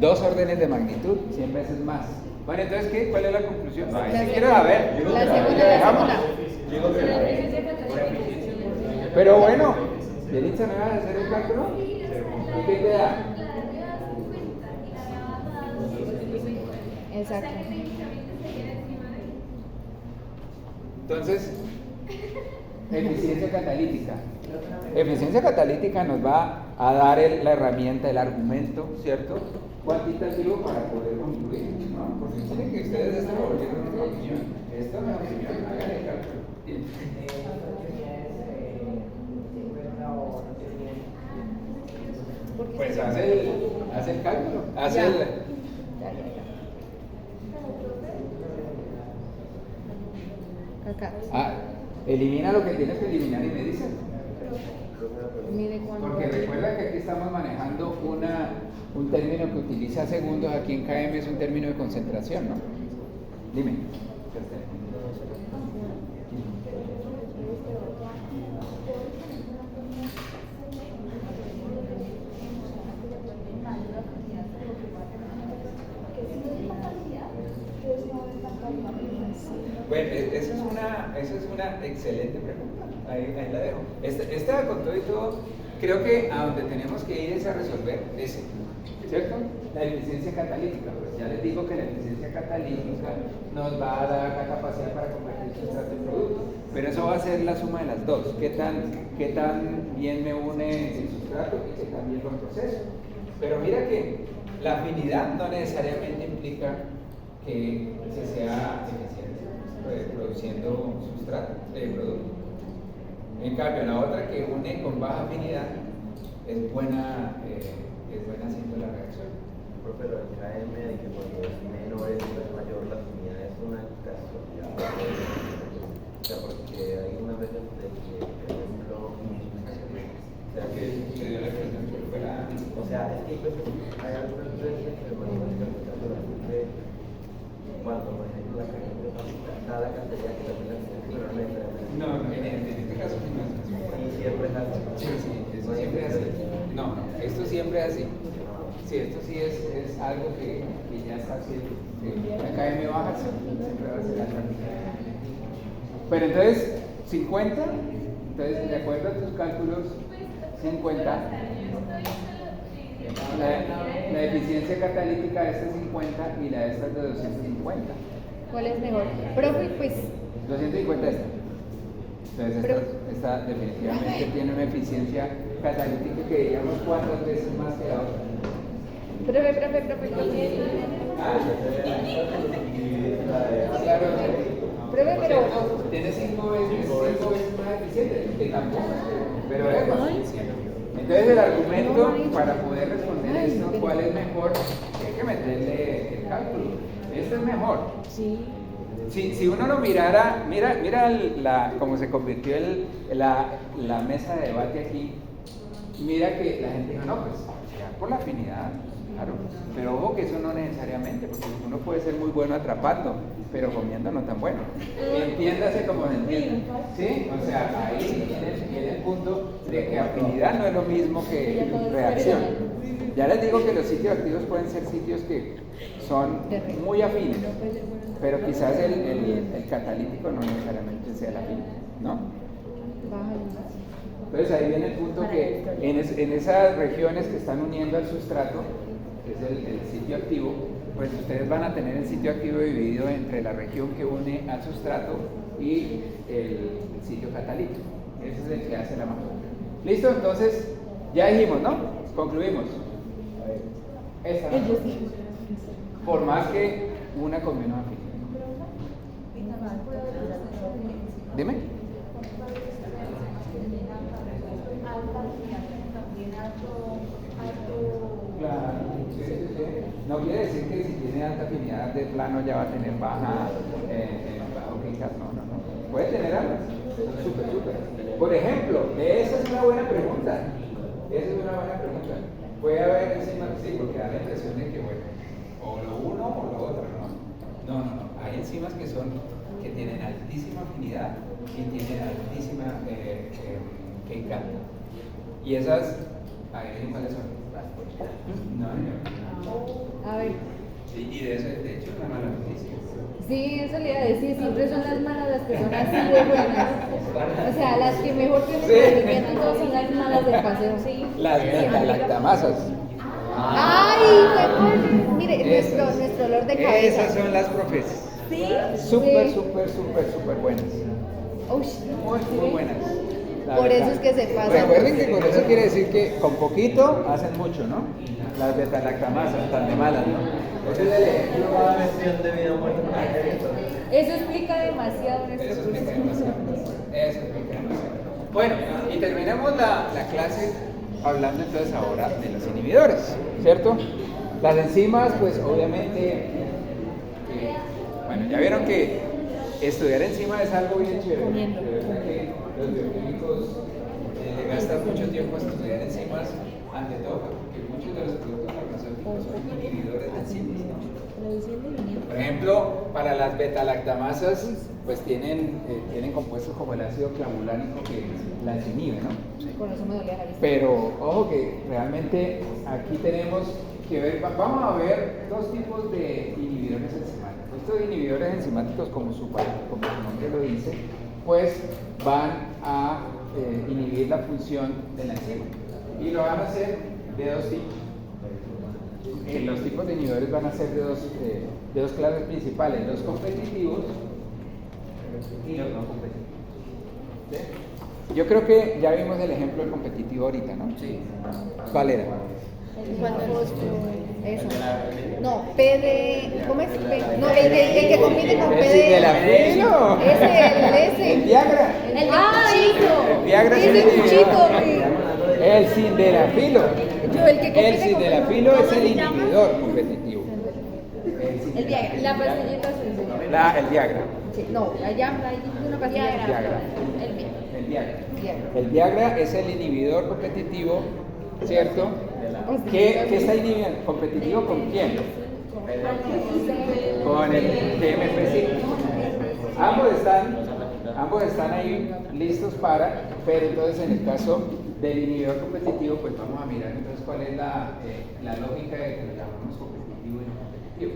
los 2 órdenes de magnitud, 100 veces más. Bueno, entonces, ¿qué? ¿Cuál es la conclusión? No, La si segunda. quiero saber. La segunda. Pero bueno, Yelitza, ¿no vas a hacer el cálculo? ¿Y qué te da? Exacto. Entonces, eficiencia catalítica. Eficiencia catalítica nos va a dar la herramienta, el argumento, ¿cierto? Cuantitativo para poder concluir, ¿no? Porque tienen que ustedes están volviendo una opinión. Esto no es opinión, hagan el cálculo. Pues hace el cálculo, hace Ya. el... Acá. Elimina lo que tienes que eliminar y me dices. Mide cuánto. Porque recuerda que aquí estamos manejando un término que utiliza segundos, aquí en KM es un término de concentración, ¿no? Dime. Bueno, esa es una excelente pregunta. Ahí la dejo. Esta con todo y todo, creo que a donde tenemos que ir es a resolver ese, ¿cierto? La eficiencia catalítica. Pues ya les digo que la eficiencia catalítica nos va a dar la capacidad para convertir sustrato en producto. Pero eso va a ser la suma de las dos. ¿Qué tan bien me une el sustrato y qué tan bien lo proceso? Pero mira que la afinidad no necesariamente implica que se sea eficiente produciendo sustrato, producto. En cambio, la otra que une con baja afinidad es buena haciendo la reacción. Pero el KM de que cuando es menor es mayor, la afinidad es una casualidad. O sea, porque hay una vez de que, por ejemplo, o sea, que se dio la expresión que fuera. O sea, es que hay algunas veces que cuando por ejemplo la cantidad da la cantidad que también la pero no necesariamente. No, en este caso no es así. Y siempre es así. Sí, eso siempre es así. No, esto siempre es así. Sí, esto sí es algo que ya está haciendo. La KM baja siempre va a ser alta. Pero entonces, 50, entonces de acuerdo a tus cálculos, 50. La eficiencia catalítica de esta es 50 y la de esta es de 250. ¿Cuál es mejor? Profe, pues 250 esta. Entonces esta definitivamente tiene una eficiencia catalítica que digamos 4 veces más que la otra. Profe. Claro. Profe, pero Tiene 5 veces más eficiente, que tampoco, pero es más eficiente. Entonces el argumento para poder responder esto, ¿cuál es mejor? Hay que meterle el cálculo. Este es mejor. sí. Si uno lo mirara, mira cómo se convirtió la mesa de debate aquí. Mira que la gente dijo, no, pues ya por la afinidad, claro. Pero ojo que eso no necesariamente, porque uno puede ser muy bueno atrapando, pero comiendo no tan bueno. Entiéndase como se entiende. ¿Sí? O sea, ahí viene el punto de que afinidad no es lo mismo que reacción. Ya les digo que los sitios activos pueden ser sitios que son muy afines, pero quizás el catalítico no necesariamente sea el afín, ¿no? Entonces ahí viene el punto que en esas regiones que están uniendo al sustrato, que es el sitio activo, pues ustedes van a tener el sitio activo dividido entre la región que une al sustrato y el sitio catalítico. Ese es el que hace la magia. ¿Listo? Entonces, ya dijimos, ¿no? Concluimos. Esta. por más que una con menos afinidad. Dime. Claro, sí, sí, sí. No quiere decir que si tiene alta afinidad de plano ya va a tener baja química. No, no, no. Puede tener ambas. Súper, súper. Por ejemplo, esa es una buena pregunta. Esa es una buena pregunta. Puede haber enzimas, sí, porque da la impresión de que, bueno, o lo uno o lo otro, ¿no? No, no, no. Hay enzimas que tienen altísima afinidad y tienen altísima KCAL. Y esas, ¿cuáles son? No, no. A ver. Sí, y de eso, de hecho, es una mala noticia. Sí, eso le iba a decir, siempre son las malas las que son así de buenas. O sea, las que mejor tienen rendimiento y todo son las malas del paseo. Sí. Las beta-lactamasas. ¡Ay! Mire, nuestro olor de cabeza. Esas son las profes. Sí. Súper, Sí. súper buenas. Uy, Muy buenas. La Por verdad. eso es que se pasa. Recuerden que con eso quiere decir que con poquito hacen mucho, ¿no? Las beta-lactamasas, tan de malas, ¿no? Ese es el ejemplo más cuestión de vida o muerte para el Eso explica demasiado nuestro Eso curso. explica demasiado. Eso explica demasiado. Bueno, y terminemos la clase hablando entonces ahora de los inhibidores, ¿cierto? Las enzimas, pues obviamente, bueno, ya vieron que estudiar enzimas es algo bien chévere. Comiendo. De verdad que los bioquímicos le gastan mucho tiempo a estudiar enzimas, ante todo porque muchos de los productos farmacéuticos son inhibidores de enzimas, ¿no? Por ejemplo, para las beta-lactamasas, pues tienen compuestos como el ácido clavulánico que las inhibe, ¿no? Con eso me dolía la vista. Pero ojo que realmente aquí tenemos que ver, vamos a ver dos tipos de inhibidores enzimáticos. Estos inhibidores enzimáticos, como su nombre lo dice, pues van a inhibir la función de la enzima. Y lo van a hacer de dos tipos. Los tipos de inhibidores van a ser de dos clases principales, los competitivos y los no competitivos. ¿Sí? Yo creo que ya vimos el ejemplo del competitivo ahorita, ¿no? Sí. ¿Cuál era? Eso. No, P de. ¿Cómo es? No, el que compite con P El de. sildenafilo. Ese. El Viagra. El bichito. El Viagra es Ese el bichito. El sildenafilo. Yo, el que compite El con sildenafilo es el inhibidor competitivo. El Viagra. La pastillita azul. El Viagra. Sí, no, allá hay una pastilla. El Viagra. El El Viagra. Viagra. El Viagra es el inhibidor competitivo, ¿cierto? ¿Qué está inhibiendo? ¿Competitivo con quién? Con el TMP5. Ambos están ahí listos para, pero entonces en el caso del inhibidor competitivo, pues vamos a mirar entonces cuál es la lógica de que lo llamamos competitivo y no competitivo.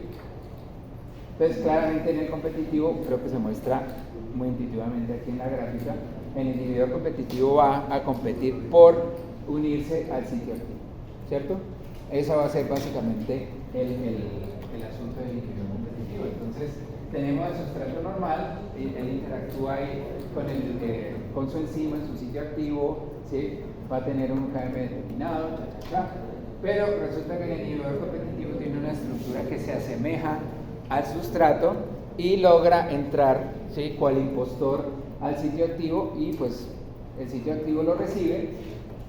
Entonces, claramente en el competitivo, creo que se muestra muy intuitivamente aquí en la gráfica, el inhibidor competitivo va a competir por unirse al sitio activo, ¿cierto? Ese va a ser básicamente el asunto del inhibidor competitivo. Entonces, tenemos el sustrato normal, él interactúa ahí con su enzima en su sitio activo, ¿sí? Va a tener un KM determinado, pero resulta que el inhibidor competitivo tiene una estructura que se asemeja al sustrato y logra entrar, ¿sí?, cual impostor al sitio activo, y pues el sitio activo lo recibe,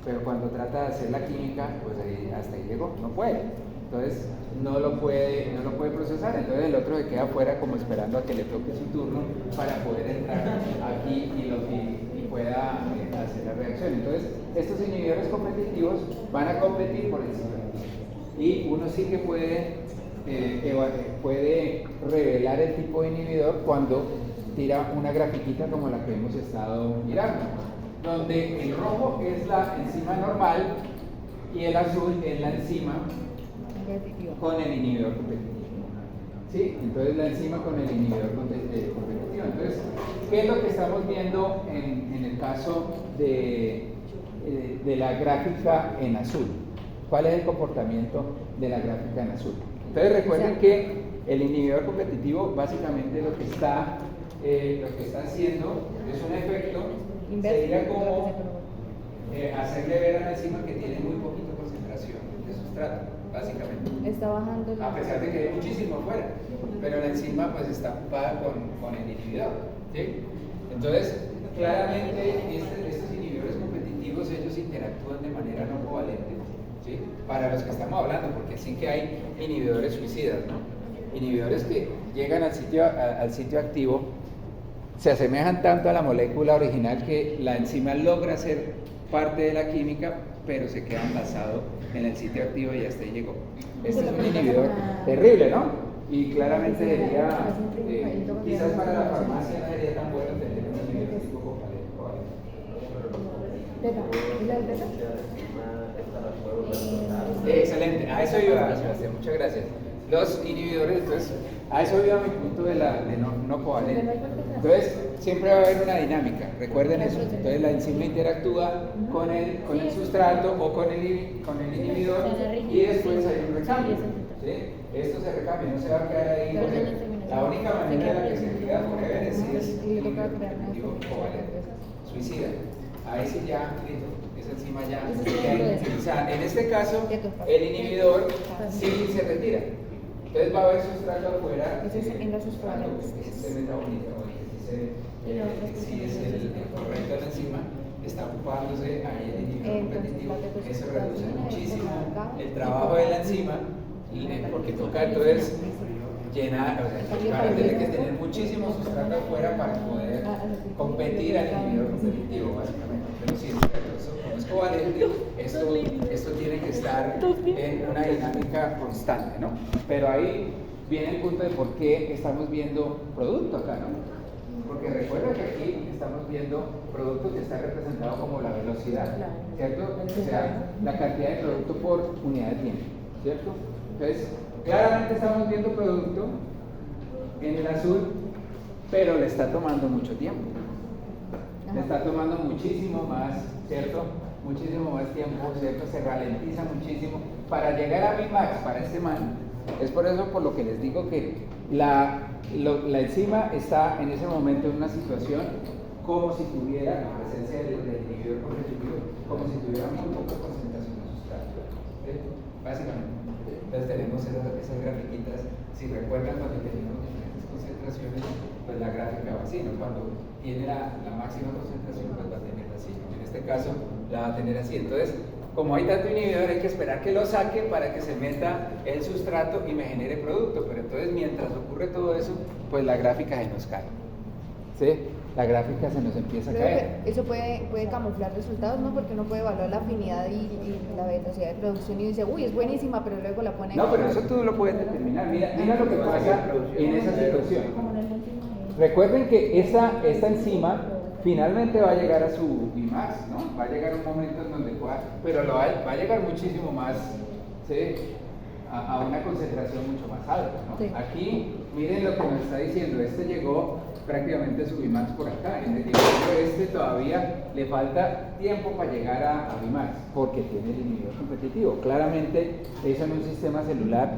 pero cuando trata de hacer la química, pues hasta ahí llegó, no puede. Entonces no lo puede procesar, entonces el otro se queda afuera como esperando a que le toque su turno para poder entrar aquí y pueda hacer la reacción. Entonces estos inhibidores competitivos van a competir por el sitio activo, y uno sí que puede revelar el tipo de inhibidor cuando tira una grafiquita como la que hemos estado mirando, donde el rojo es la enzima normal y el azul es la enzima con el inhibidor competitivo. ¿Sí? Entonces la enzima con el inhibidor competitivo. Entonces, ¿qué es lo que estamos viendo en el caso de la gráfica en azul? ¿Cuál es el comportamiento de la gráfica en azul? Entonces recuerden que el inhibidor competitivo básicamente lo que está haciendo es un efecto, sería como hacerle ver a la enzima que tiene muy poquita concentración de sustrato, básicamente. está bajando la... A pesar de que hay muchísimo afuera, pero la enzima pues está ocupada con el inhibidor, ¿sí? Entonces, claramente estos inhibidores competitivos ellos interactúan de manera no covalente, ¿sí? Para los que estamos hablando, porque sí que hay inhibidores suicidas, ¿no? Inhibidores que llegan al sitio activo, se asemejan tanto a la molécula original que la enzima logra ser parte de la química, pero se queda enlazado en el sitio activo y hasta ahí llegó. Este es un inhibidor terrible, ¿no? Y claramente sería, quizás para la farmacia no sería tan bueno tener un inhibidor tipo covalente. Beta, ¿es la del beta? Excelente, a eso iba, Sebastián, muchas gracias. Los inhibidores, entonces, a eso iba mi punto de no covalente. Entonces, siempre va a haber una dinámica, recuerden eso. Entonces, la enzima interactúa con el sustrato o con el inhibidor y después hay un recambio. ¿Sí? Esto se recambia, no se va a quedar ahí. La única manera en la que se queda forever es si es inhibidor competitivo covalente, suicida. Ahí sí ya, listo. Esa enzima ya queda inutilizada. En este caso, el inhibidor sí se retira. Entonces va a haber sustrato afuera. Ese es en los sustrato que se metaboliza, si es el correcto de la enzima, está ocupándose ahí el inhibidor competitivo. Eso reduce muchísimo el trabajo de la enzima, porque toca entonces llenar, o sea, van a tener que tener muchísimo sustrato afuera para poder competir al inhibidor competitivo, básicamente. Pero sí, como es covalente, esto tiene que estar en una dinámica constante, ¿no? Pero ahí viene el punto de por qué estamos viendo producto acá, ¿no? Porque recuerda que aquí estamos viendo producto que está representado como la velocidad, ¿cierto? O sea, la cantidad de producto por unidad de tiempo, ¿cierto? Entonces, claramente estamos viendo producto en el azul, pero le está tomando mucho tiempo. Le está tomando muchísimo más, ¿cierto? Muchísimo más tiempo, ¿cierto? Se ralentiza muchísimo para llegar a Vmax, para este man. Es por eso por lo que les digo que la enzima está en ese momento en una situación como si tuviera, en presencia del inhibidor competitivo, como si tuviera muy poca concentración de sustrato, ¿sí? Básicamente. Entonces tenemos esas grafiquitas, si recuerdan cuando tenemos diferentes concentraciones, pues la gráfica va así, ¿no? Cuando tiene la máxima concentración, pues va a tener así, ¿no? En este caso la va a tener así. Entonces, como hay tanto inhibidor, hay que esperar que lo saque para que se meta el sustrato y me genere producto. Pero entonces, mientras ocurre todo eso, pues la gráfica se nos cae, ¿sí? La gráfica se nos empieza a caer. Eso puede camuflar resultados, ¿no? Porque uno puede evaluar la afinidad y la velocidad de producción y dice, uy, es buenísima, pero luego la pone... No, pero eso tú lo puedes determinar. Mira lo que pasa en esa situación. Recuerden que esta enzima finalmente va a llegar a su Vmax, ¿no? Va a llegar un momento en donde pueda, pero va a llegar muchísimo más, ¿sí? A una concentración mucho más alta, ¿no? Sí. Aquí, miren lo que nos está diciendo, este llegó prácticamente a su Vmax por acá, en el este todavía le falta tiempo para llegar a Vmax, porque tiene el inhibidor competitivo. Claramente, eso en un sistema celular,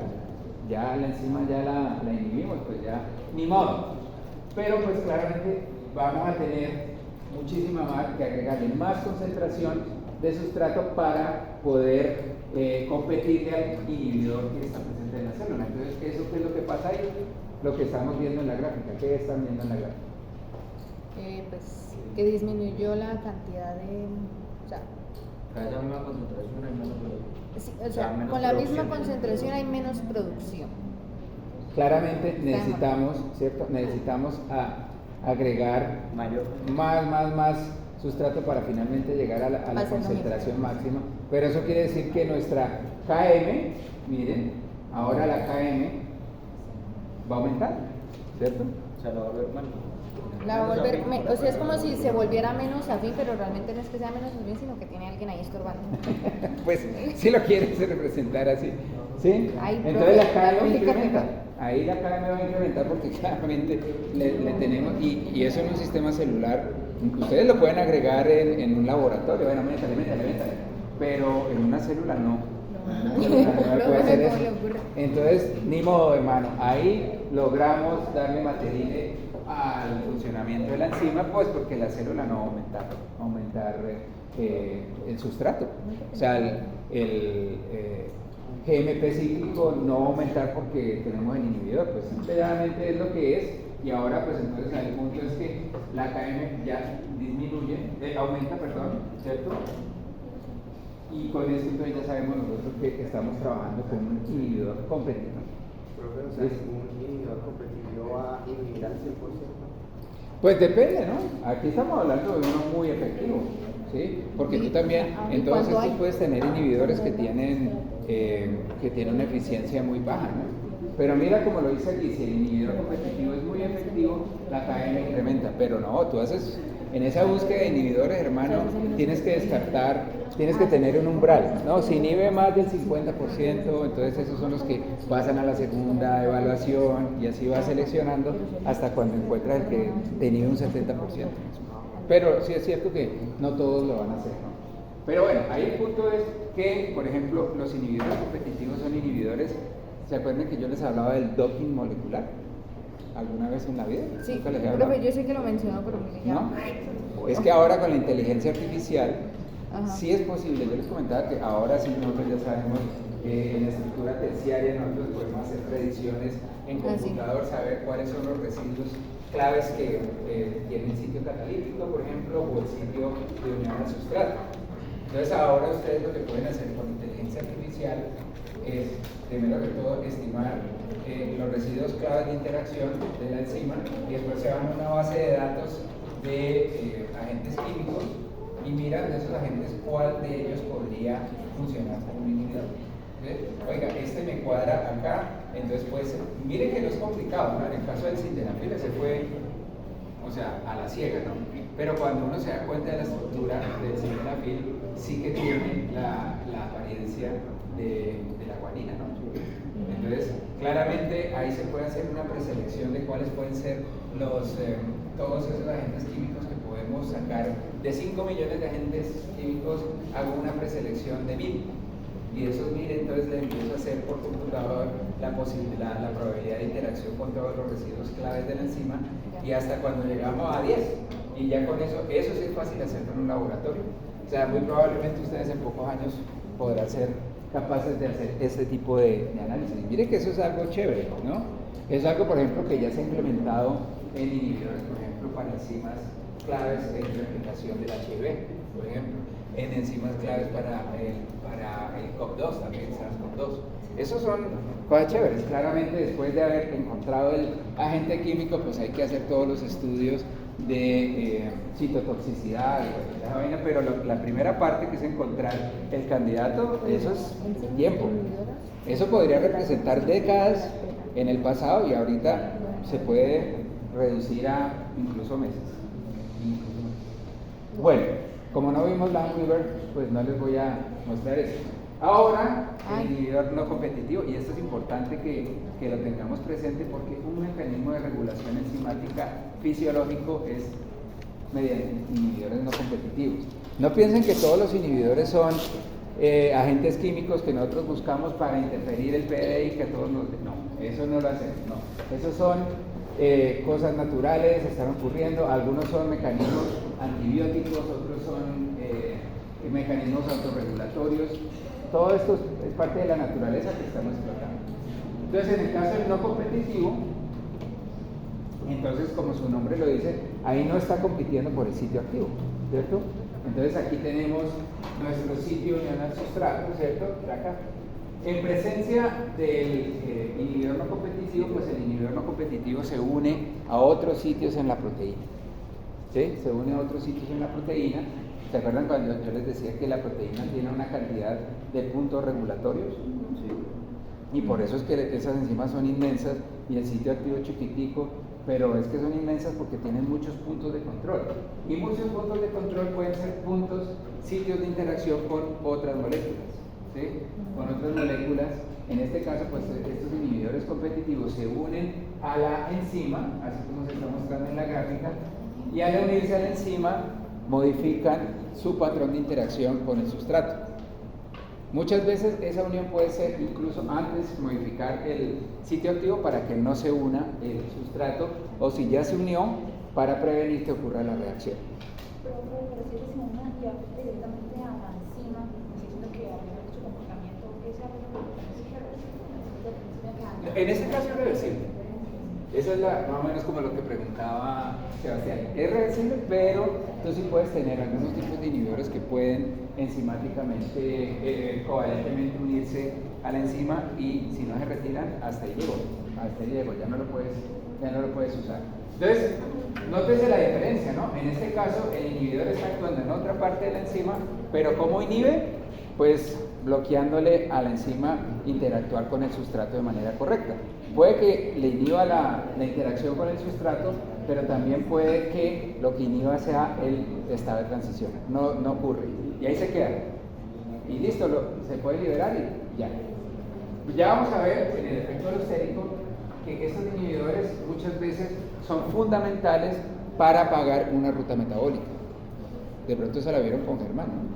ya la enzima ya la inhibimos, pues ya, ni modo. Pero pues claramente vamos a tener muchísima más, que agregarle más concentración de sustrato para poder competirle al inhibidor que está presente en la célula. Entonces, ¿eso qué es lo que pasa ahí? Lo que estamos viendo en la gráfica. ¿Qué están viendo en la gráfica? Pues que disminuyó la cantidad de... O sea, Cada esa misma concentración hay menos producción. sí, o sea, con la misma concentración hay menos producción. Claramente necesitamos, ¿cierto? Necesitamos agregar más sustrato para finalmente llegar a la concentración máxima. Pero eso quiere decir que nuestra KM, miren, ahora la KM va a aumentar, ¿cierto? O sea, lo va a volver mal. O sea, es como si se volviera menos afín, pero realmente no es que sea menos afín, sino que tiene alguien ahí estorbando. Pues si lo quieres representar así, ¿sí? Ay, entonces la KM incrementa. Ahí la KM va a incrementar porque claramente le tenemos, y eso en un sistema celular, ustedes lo pueden agregar en un laboratorio, bueno, métale, pero en una célula no. No puede hacer eso. Entonces, ni modo, hermano, ahí logramos darle material al funcionamiento de la enzima, pues porque la célula no va a aumentar el sustrato. O sea, GMP cíclico no aumentar porque tenemos el inhibidor, pues simplemente es lo que es, y ahora pues entonces el punto es que la KM ya disminuye, aumenta, perdón, ¿cierto? Y con esto entonces ya sabemos nosotros que estamos trabajando con un inhibidor competitivo. Profe, o sea, un inhibidor competitivo va a inhibir al 100%. Pues depende, ¿no? Aquí estamos hablando de uno muy efectivo, ¿sí? Porque tú también, en todos estos puedes tener inhibidores que tienen una eficiencia muy baja, ¿no? Pero mira como lo dice aquí, si el inhibidor competitivo es muy efectivo, la KM incrementa, pero no, tú haces, en esa búsqueda de inhibidores, hermano, tienes que descartar, tienes que tener un umbral, ¿no? Si inhibe más del 50%, entonces esos son los que pasan a la segunda evaluación y así vas seleccionando hasta cuando encuentras el que te inhibe un 70%. Pero sí es cierto que no todos lo van a hacer, ¿no? Pero bueno, ahí el punto es que, por ejemplo, los inhibidores competitivos son inhibidores. ¿Se acuerdan que yo les hablaba del docking molecular? ¿Alguna vez en la vida? Sí, Nunca les he hablado. profe, yo sé que lo mencionó, pero me llama. ¿No? Es que ahora con la inteligencia artificial Ajá. sí es posible. Yo les comentaba que ahora sí nosotros ya sabemos en la estructura terciaria nosotros podemos hacer predicciones en computador, saber cuáles son los residuos claves que tienen sitio catalítico, por ejemplo, o el sitio de unión al sustrato. Entonces ahora ustedes lo que pueden hacer con inteligencia artificial es, primero que todo, estimar los residuos claves de interacción de la enzima y después se van a una base de datos de agentes químicos y miran de esos agentes cuál de ellos podría funcionar como un inhibidor. Oiga, este me cuadra acá, entonces pues, miren que no es complicado, ¿no? En el caso del sildenafil se fue, o sea, a la ciega, ¿no? Pero cuando uno se da cuenta de la estructura del sildenafil, sí que tiene la apariencia de la guanina, ¿no? Entonces, claramente ahí se puede hacer una preselección de cuáles pueden ser todos esos agentes químicos que podemos sacar. De 5 millones de agentes químicos hago una preselección de 1000. Y esos 1000 entonces le empiezo a hacer por computador la probabilidad de interacción con todos los residuos claves de la enzima y hasta cuando llegamos a 10. Y ya con eso sí es fácil hacerlo en un laboratorio. O sea, muy probablemente ustedes en pocos años podrán ser capaces de hacer este tipo de análisis. Y mire que eso es algo chévere, ¿no? Es algo, por ejemplo, que ya se ha implementado en inhibidores, por ejemplo, para enzimas claves en replicación del HIV, por ejemplo, en enzimas claves para el COP2, también SARS-CoV-2. Esos son cosas chéveres. Claramente, después de haber encontrado el agente químico, pues hay que hacer todos los estudios de citotoxicidad, esa vaina, pero la primera parte que es encontrar el candidato, eso es tiempo. Eso podría representar décadas en el pasado y ahorita se puede reducir a incluso meses. Bueno, como no vimos Landweaver, pues no les voy a mostrar eso. Ahora, el inhibidor no competitivo, y esto es importante que lo tengamos presente porque un mecanismo de regulación enzimática fisiológico es mediante inhibidores no competitivos. No piensen que todos los inhibidores son agentes químicos que nosotros buscamos para interferir el PDI, que a todos nos... No, eso no lo hacemos, no. Esos son cosas naturales, están ocurriendo, algunos son mecanismos antibióticos, otros son mecanismos autorregulatorios. Todo esto es parte de la naturaleza que estamos explotando. Entonces, en el caso del no competitivo, entonces, como su nombre lo dice, ahí no está compitiendo por el sitio activo, ¿cierto? Entonces, aquí tenemos nuestro sitio unión al sustrato, ¿cierto? Acá. En presencia del inhibidor no competitivo, pues el inhibidor no competitivo se une a otros sitios en la proteína. ¿Sí? Se une a otros sitios en la proteína. ¿Se acuerdan cuando yo les decía que la proteína tiene una cantidad de puntos regulatorios? Sí. Y por eso es que esas enzimas son inmensas y el sitio activo es chiquitico, pero es que son inmensas porque tienen muchos puntos de control. Y muchos puntos de control pueden ser sitios de interacción con otras moléculas. ¿Sí? Con otras moléculas, en este caso, pues estos inhibidores competitivos se unen a la enzima, así como se está mostrando en la gráfica, y al unirse a la enzima, modifican su patrón de interacción con el sustrato. Muchas veces esa unión puede ser incluso antes modificar el sitio activo para que no se una el sustrato, o si ya se unió, para prevenir que ocurra la reacción. Pero si es una directamente a la enzima, diciendo que a su comportamiento, esa en ese caso es reversible. Eso es más o menos como lo que preguntaba Sebastián. Es reversible, pero tú sí puedes tener algunos tipos de inhibidores que pueden enzimáticamente, covalentemente unirse a la enzima y si no se retiran, hasta ahí llegó, ya no lo puedes usar. Entonces, nótese la diferencia, ¿no? En este caso, el inhibidor está actuando en otra parte de la enzima, pero ¿cómo inhibe? Pues bloqueándole a la enzima interactuar con el sustrato de manera correcta. Puede que le inhiba la interacción con el sustrato, pero también puede que lo que inhiba sea el estado de transición. No ocurre. Y ahí se queda. Y listo, se puede liberar y ya. Ya vamos a ver en el efecto alostérico que estos inhibidores muchas veces son fundamentales para apagar una ruta metabólica. De pronto se la vieron con Germán, ¿no?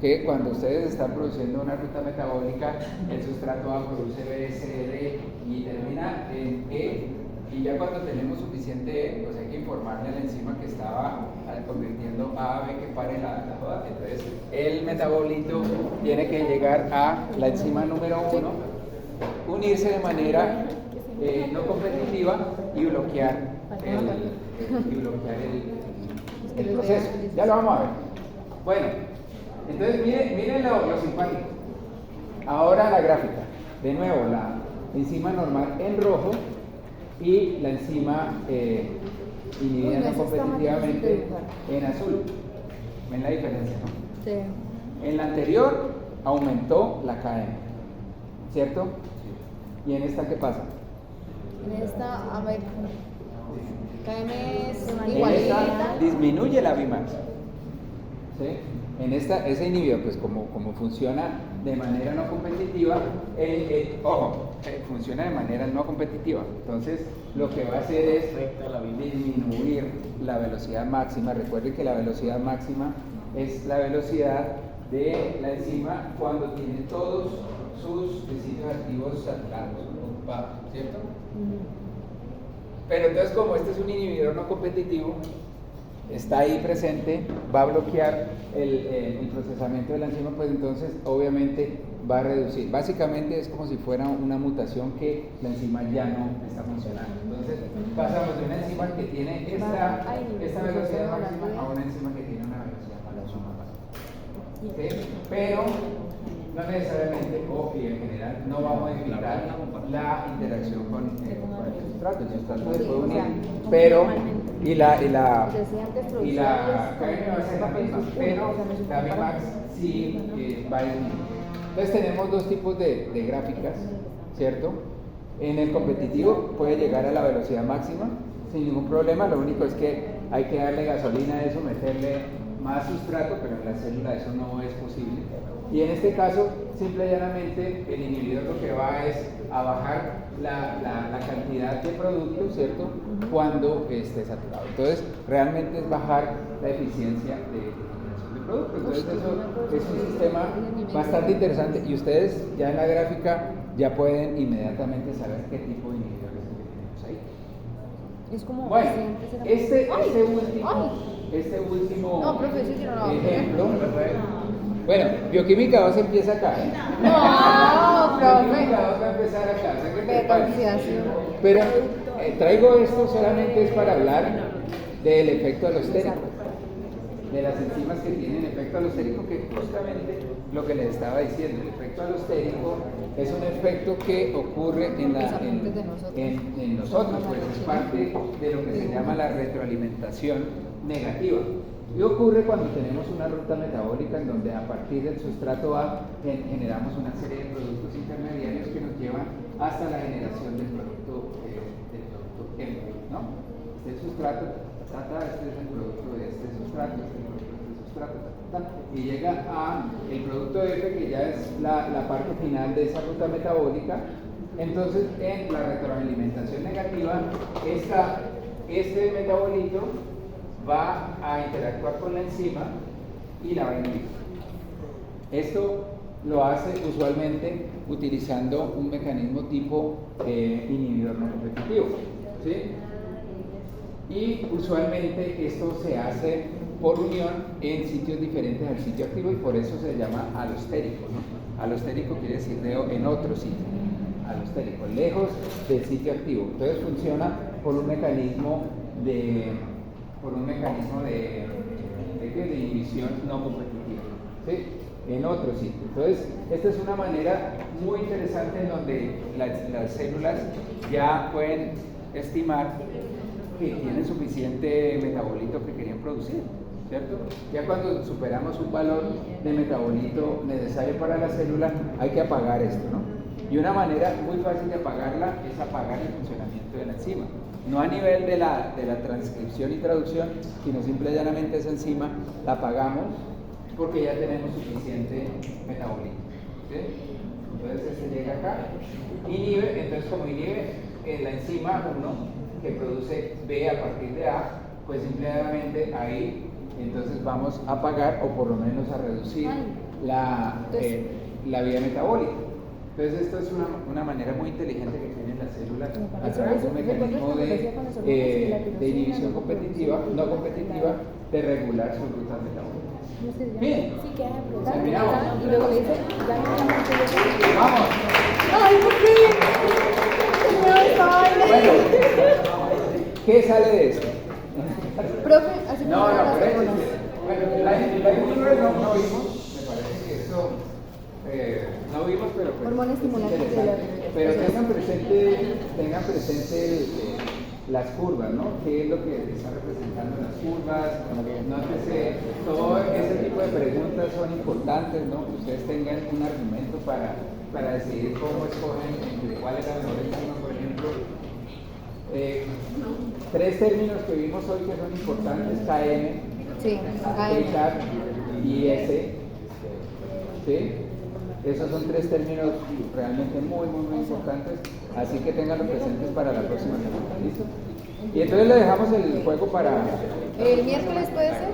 Que cuando ustedes están produciendo una ruta metabólica, el sustrato A produce B, C, D y termina en E, y ya cuando tenemos suficiente E, pues hay que informarle a la enzima que estaba convirtiendo A a B que pare la joda. Entonces, el metabolito tiene que llegar a la enzima número 1, unirse de manera no competitiva y bloquear el proceso. Ya lo vamos a ver. Bueno, entonces miren lo simpático. Ahora la gráfica. De nuevo, la enzima normal en rojo y la enzima inhibida no competitivamente en azul. ¿Ven la diferencia, no? Sí. En la anterior aumentó la KM, ¿cierto? ¿Y en esta qué pasa? En esta, a ver, KM es En esta igualita. disminuye la Vmax. ¿Sí? En esta, ese inhibidor, pues como funciona de manera no competitiva, funciona de manera no competitiva. Entonces, lo que va a hacer es disminuir la velocidad máxima. Recuerden que la velocidad máxima es la velocidad de la enzima cuando tiene todos sus sitios activos saturados, ocupados, ¿cierto? Pero entonces, como este es un inhibidor no competitivo, está ahí presente, va a bloquear el procesamiento de la enzima, pues entonces obviamente va a reducir. Básicamente es como si fuera una mutación que la enzima ya no está funcionando. Entonces pasamos de una enzima que tiene esta velocidad máxima a una enzima que tiene una velocidad máxima más baja. ¿Sí? Pero no necesariamente, y en general, no va a modificar la interacción con el sustrato. El sustrato se puede unir, pero y la KM va a ser la misma, pero la Vmax sí va a disminuir. Entonces tenemos dos tipos de gráficas, ¿cierto? En el competitivo puede llegar a la velocidad máxima sin ningún problema, lo único es que hay que darle gasolina a eso, meterle más sustrato, pero en la célula eso no es posible. Y en este caso, simple y llanamente, el inhibidor lo que va es a bajar la cantidad de producto, ¿cierto? Cuando esté saturado. Entonces, realmente es bajar la eficiencia de generación de producto. Entonces, eso es un sistema bastante interesante y ustedes ya en la gráfica ya pueden inmediatamente saber qué tipo de inhibidores tenemos ahí. Es como Bueno, siempre este último No, profe, sí, yo no lo hago. ejemplo. Bueno, bioquímica 2 empieza acá. No, Bioquímica profe. 2 va a empezar acá. O sea que prepárense. Betoniciación. Pero traigo esto solamente es para hablar del efecto alostérico, de las enzimas que tienen efecto alostérico, que justamente lo que les estaba diciendo, el efecto alostérico es un efecto que ocurre en nosotros, pues es parte de lo que se llama la retroalimentación negativa. Y ocurre cuando tenemos una ruta metabólica en donde a partir del sustrato A generamos una serie de productos intermediarios que nos llevan hasta la generación del producto M, ¿no? Este es el sustrato, este es el producto de este sustrato, este es el producto de este sustrato, y llega a el producto F, que ya es la parte final de esa ruta metabólica. Entonces, en la retroalimentación negativa, este metabolito va a interactuar con la enzima y la va a inhibir. Esto lo hace usualmente utilizando un mecanismo tipo inhibidor no competitivo, ¿sí? Y usualmente esto se hace por unión en sitios diferentes al sitio activo y por eso se llama alostérico, ¿no? Alostérico quiere decir en otro sitio. a los telecos, lejos del sitio activo. Entonces funciona por un mecanismo de inhibición no competitiva, ¿sí? En otro sitio. Entonces, esta es una manera muy interesante en donde las células ya pueden estimar que tienen suficiente metabolito que querían producir, ¿cierto? Ya cuando superamos un valor de metabolito necesario para la célula, hay que apagar esto, ¿no? Y una manera muy fácil de apagarla es apagar el funcionamiento de la enzima. No a nivel de la transcripción y traducción, sino simple y llanamente esa enzima la apagamos porque ya tenemos suficiente metabolito, ¿sí? Entonces este llega acá, inhibe, entonces como inhibe la enzima 1 que produce B a partir de A, pues simplemente ahí entonces vamos a apagar o por lo menos a reducir la vía metabólica. Entonces esto es una manera muy inteligente que tienen las células a través de un mecanismo de inhibición competitiva, no competitiva, de regular sus rutas metabólicas. Bien, Sí, queda de terminamos. Y luego le dice, ya no me Vamos. ¡ay, por fin! ¡No, esta vaina! Bueno, ¿qué sale de esto? Profe, así como No, las pero hormonas. bueno, la inhibición no vimos, me parece que eso no vimos, pero pues, Hormona es estimulante interesante. de la- Pero tengan presente las curvas, ¿no? ¿Qué es lo que están representando las curvas? Nótese, todo ese tipo de preguntas son importantes, ¿no? Que ustedes tengan un argumento para decidir cómo escogen entre cuál es la mejor enzima, por ejemplo. Tres términos que vimos hoy que son importantes: KM, Sí, ay, KCAP y S. ¿Sí? Esos son tres términos realmente muy importantes, así que tenganlo presentes para la próxima semana. ¿Listo? Y entonces le dejamos el juego para... ¿el miércoles puede ser?